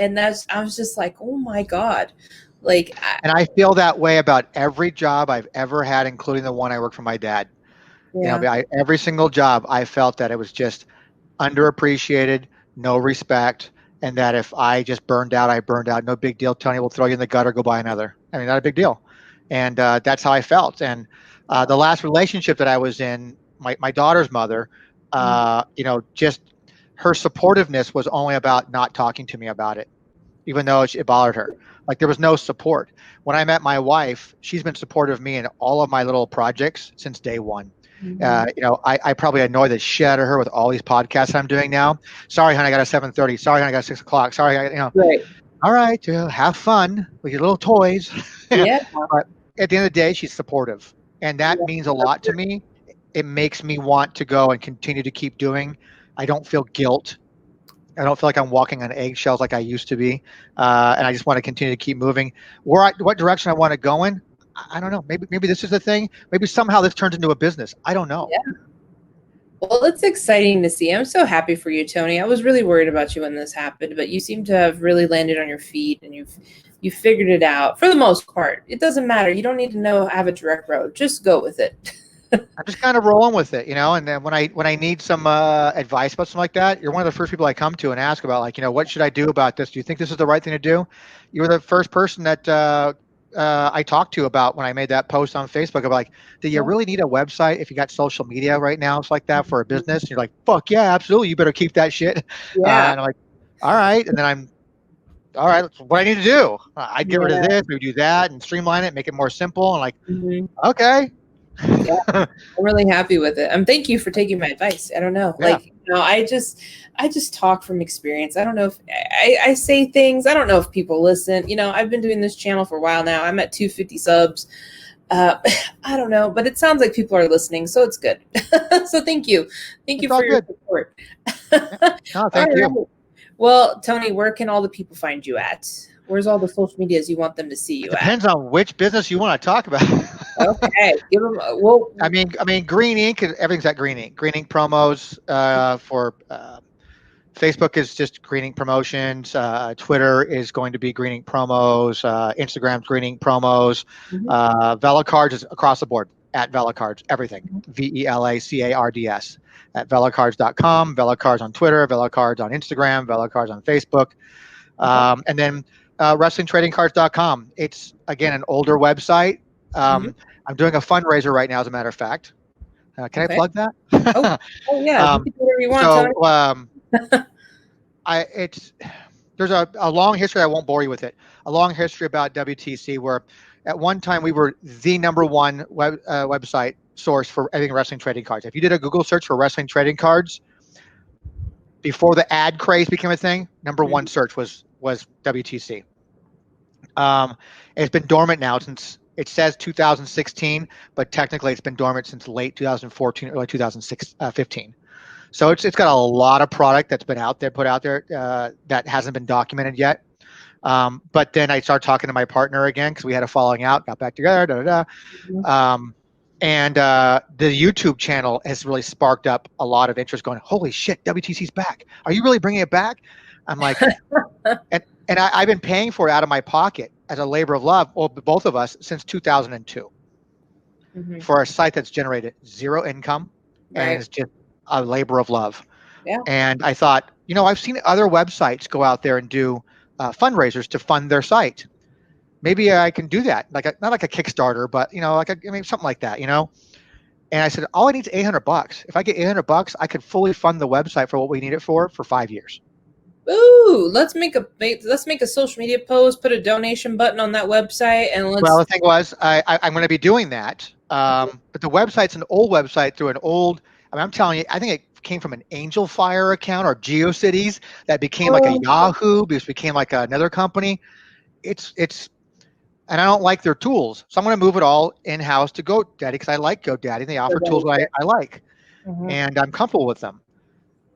And I was just like, oh my God. Like, and I feel that way about every job I've ever had, including the one I worked for my dad. Yeah. Every single job, I felt that it was just underappreciated, no respect, and that if I just burned out, I burned out. No big deal. Tony will throw you in the gutter, go buy another. I mean, not a big deal. And that's how I felt. And the last relationship that I was in, my daughter's mother, just her supportiveness was only about not talking to me about it, even though it bothered her. Like, there was no support. When I met my wife, she's been supportive of me in all of my little projects since day one. I probably annoy the shit out of her with all these podcasts I'm doing now. Sorry, honey, I got a 7:30. Sorry, honey, I got a 6 o'clock. Sorry, Right. All right, have fun with your little toys. Yeah. But at the end of the day, she's supportive, and that means a lot to me. It makes me want to go and continue to keep doing. I don't feel guilt. I don't feel like I'm walking on eggshells like I used to be, and I just want to continue to keep moving. What direction I want to go in, I don't know. Maybe this is the thing. Maybe somehow this turns into a business. I don't know. Yeah. Well, it's exciting to see. I'm so happy for you, Tony. I was really worried about you when this happened, but you seem to have really landed on your feet, and you figured it out for the most part. It doesn't matter. You don't need to have a direct road. Just go with it. I'm just kind of rolling with it, and then when I need some advice about something like that, you're one of the first people I come to and ask about, like, what should I do about this? Do you think this is the right thing to do? You were the first person that I talked to about when I made that post on Facebook about, like, do you really need a website if you got social media right now? It's like that for a business. And you're like, fuck yeah, absolutely. You better keep that shit. Yeah. And I'm like, all right. And then all right, what I need to do? I'd get rid of this, maybe do that, and streamline it, make it more simple. And like, okay. Yeah, I'm really happy with it. Thank you for taking my advice. I don't know. Yeah. I just talk from experience. I don't know if I say things. I don't know if people listen. I've been doing this channel for a while now. I'm at 250 subs. I don't know, but it sounds like people are listening, so it's good. So thank you. Thank you for your support. No, thank you. Well, Tony, where can all the people find you at? Where's all the social medias you want them to see you at? Depends on which business you want to talk about. Okay, give them. I mean, Green Ink. Everything's at Green Ink. Green Ink promos for Facebook is just Green Ink promotions. Twitter is going to be Green Ink promos. Instagram's Green Ink promos. Vela Cards is across the board at Vela Cards. Everything. VELACARDS at velacards.com. Vela Cards on Twitter. Vela Cards on Instagram. Vela Cards on Facebook. And then WrestlingTradingCards.com. It's, again, an older website. I'm doing a fundraiser right now, as a matter of fact. Can I plug that? Oh yeah, you can do whatever you want. There's a long history. I won't bore you with it. A long history about WTC, where at one time we were the #1 website source for everything wrestling trading cards. If you did a Google search for wrestling trading cards, before the ad craze became a thing, #1 search was WTC. It's been dormant now since, it says 2016, but technically it's been dormant since late 2014, early 2015. So it's got a lot of product that's been put out there that hasn't been documented yet. But then I started talking to my partner again because we had a falling out, got back together, and the YouTube channel has really sparked up a lot of interest, going, holy shit, WTC's back. Are you really bringing it back? I'm like, and I've been paying for it out of my pocket as a labor of love, well, both of us, since 2002, for a site that's generated zero income, and it's just a labor of love. Yeah. And I thought, I've seen other websites go out there and do fundraisers to fund their site. Maybe I can do that, not like a Kickstarter, but something like that, And I said, all I need is $800. If I get $800, I could fully fund the website for what we need it for 5 years. Ooh, let's make a social media post, put a donation button on that website, and let's. Well, the thing was, I'm going to be doing that, but the website's an old website through an old. I'm telling you, I think it came from an Angel Fire account or GeoCities that became like a Yahoo, which became like another company. It's and I don't like their tools. So I'm going to move it all in-house to GoDaddy because I like GoDaddy. They offer tools that I like, and I'm comfortable with them.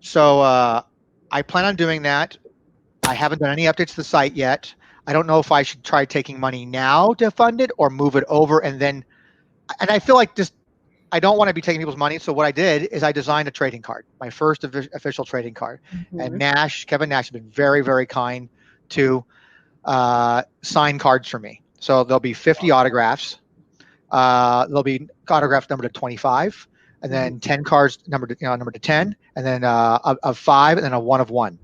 So I plan on doing that. I haven't done any updates to the site yet. I don't know if I should try taking money now to fund it or move it over and I feel like I don't want to be taking people's money. So what I did is I designed a trading card, my first official trading card. And Kevin Nash has been very, very kind to sign cards for me. So there'll be 50 autographs. There'll be autographs numbered to 25, and then 10 cards numbered to 10, and then of 5, and then a 1 of 1.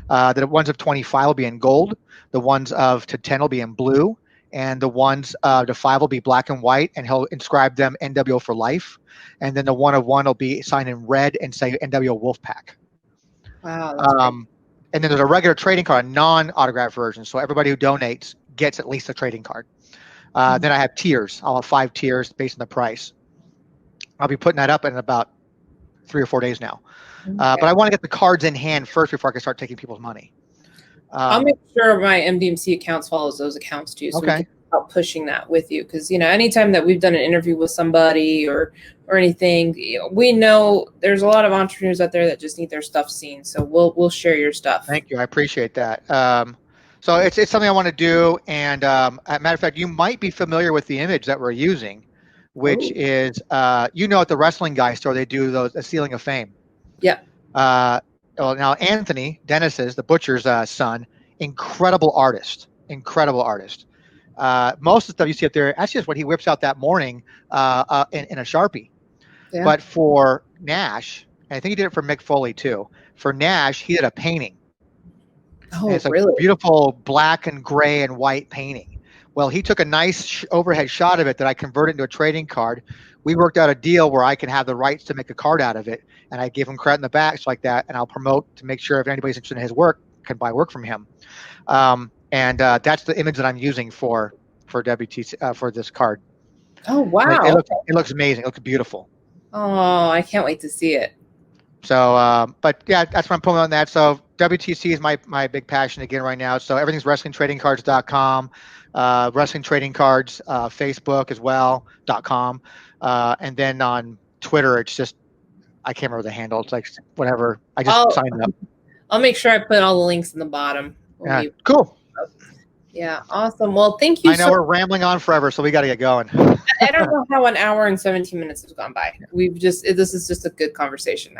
The ones of 25 will be in gold. The ones of to 10 will be in blue, and the ones to 5 will be black and white, and he'll inscribe them NWO for life. And then the 1 of 1 will be signed in red and say NWO Wolfpack. Wow. That's great. And then there's a regular trading card, a non-autograph version. So everybody who donates gets at least a trading card. Then I have tiers. I'll have 5 tiers based on the price. I'll be putting that up in about 3 or 4 days now. But I want to get the cards in hand first before I can start taking people's money. I'll make sure my MDMC accounts follows those accounts too, so we can help pushing that with you. Because anytime that we've done an interview with somebody or anything, we know there's a lot of entrepreneurs out there that just need their stuff seen. So we'll share your stuff. Thank you, I appreciate that. So it's something I want to do, and as a matter of fact, you might be familiar with the image that we're using, which is at the Wrestling Guy store they do the Ceiling of Fame. Yeah. Well, now Anthony Dennis's, the butcher's son, incredible artist. Most of the stuff you see up there, actually, is what he whips out that morning in a Sharpie. Yeah. But for Nash, and I think he did it for Mick Foley too. For Nash, he did a painting. Oh, and it's really? A beautiful black and gray and white painting. Well, he took a nice overhead shot of it that I converted into a trading card. We worked out a deal where I can have the rights to make a card out of it, and I gave him credit in the back like that, and I'll promote to make sure if anybody's interested in his work can buy work from him. And that's the image that I'm using for WTC for this card. Oh wow! It looks amazing. It looks beautiful. Oh, I can't wait to see it. So, but yeah, that's what I'm pulling on that. So WTC is my big passion again right now. So everything's wrestlingtradingcards.com, wrestling trading cards, Facebook as well, .com. And then on Twitter, it's just, I can't remember the handle. It's like whatever. I just signed up. I'll make sure I put all the links in the bottom. Yeah, cool. Yeah, awesome. Well, thank you. I know we're rambling on forever, so we got to get going. I don't know how 1 hour and 17 minutes has gone by. This is just a good conversation.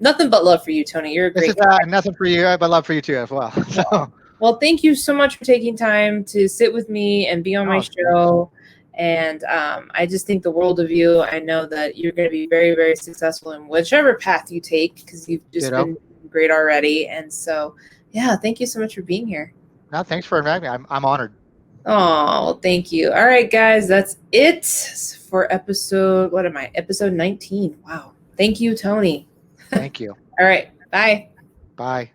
Nothing but love for you, Tony. You're a great guy. Nothing for you, but love for you too as well. So. Well, thank you so much for taking time to sit with me and be on my show. And I just think the world of you. I know that you're going to be very, very successful in whichever path you take, because you've just been great already. And so, yeah, thank you so much for being here. No, thanks for inviting me. I'm honored. Oh, thank you. All right, guys, that's it for episode 19. Wow. Thank you, Tony. Thank you. All right. Bye. Bye.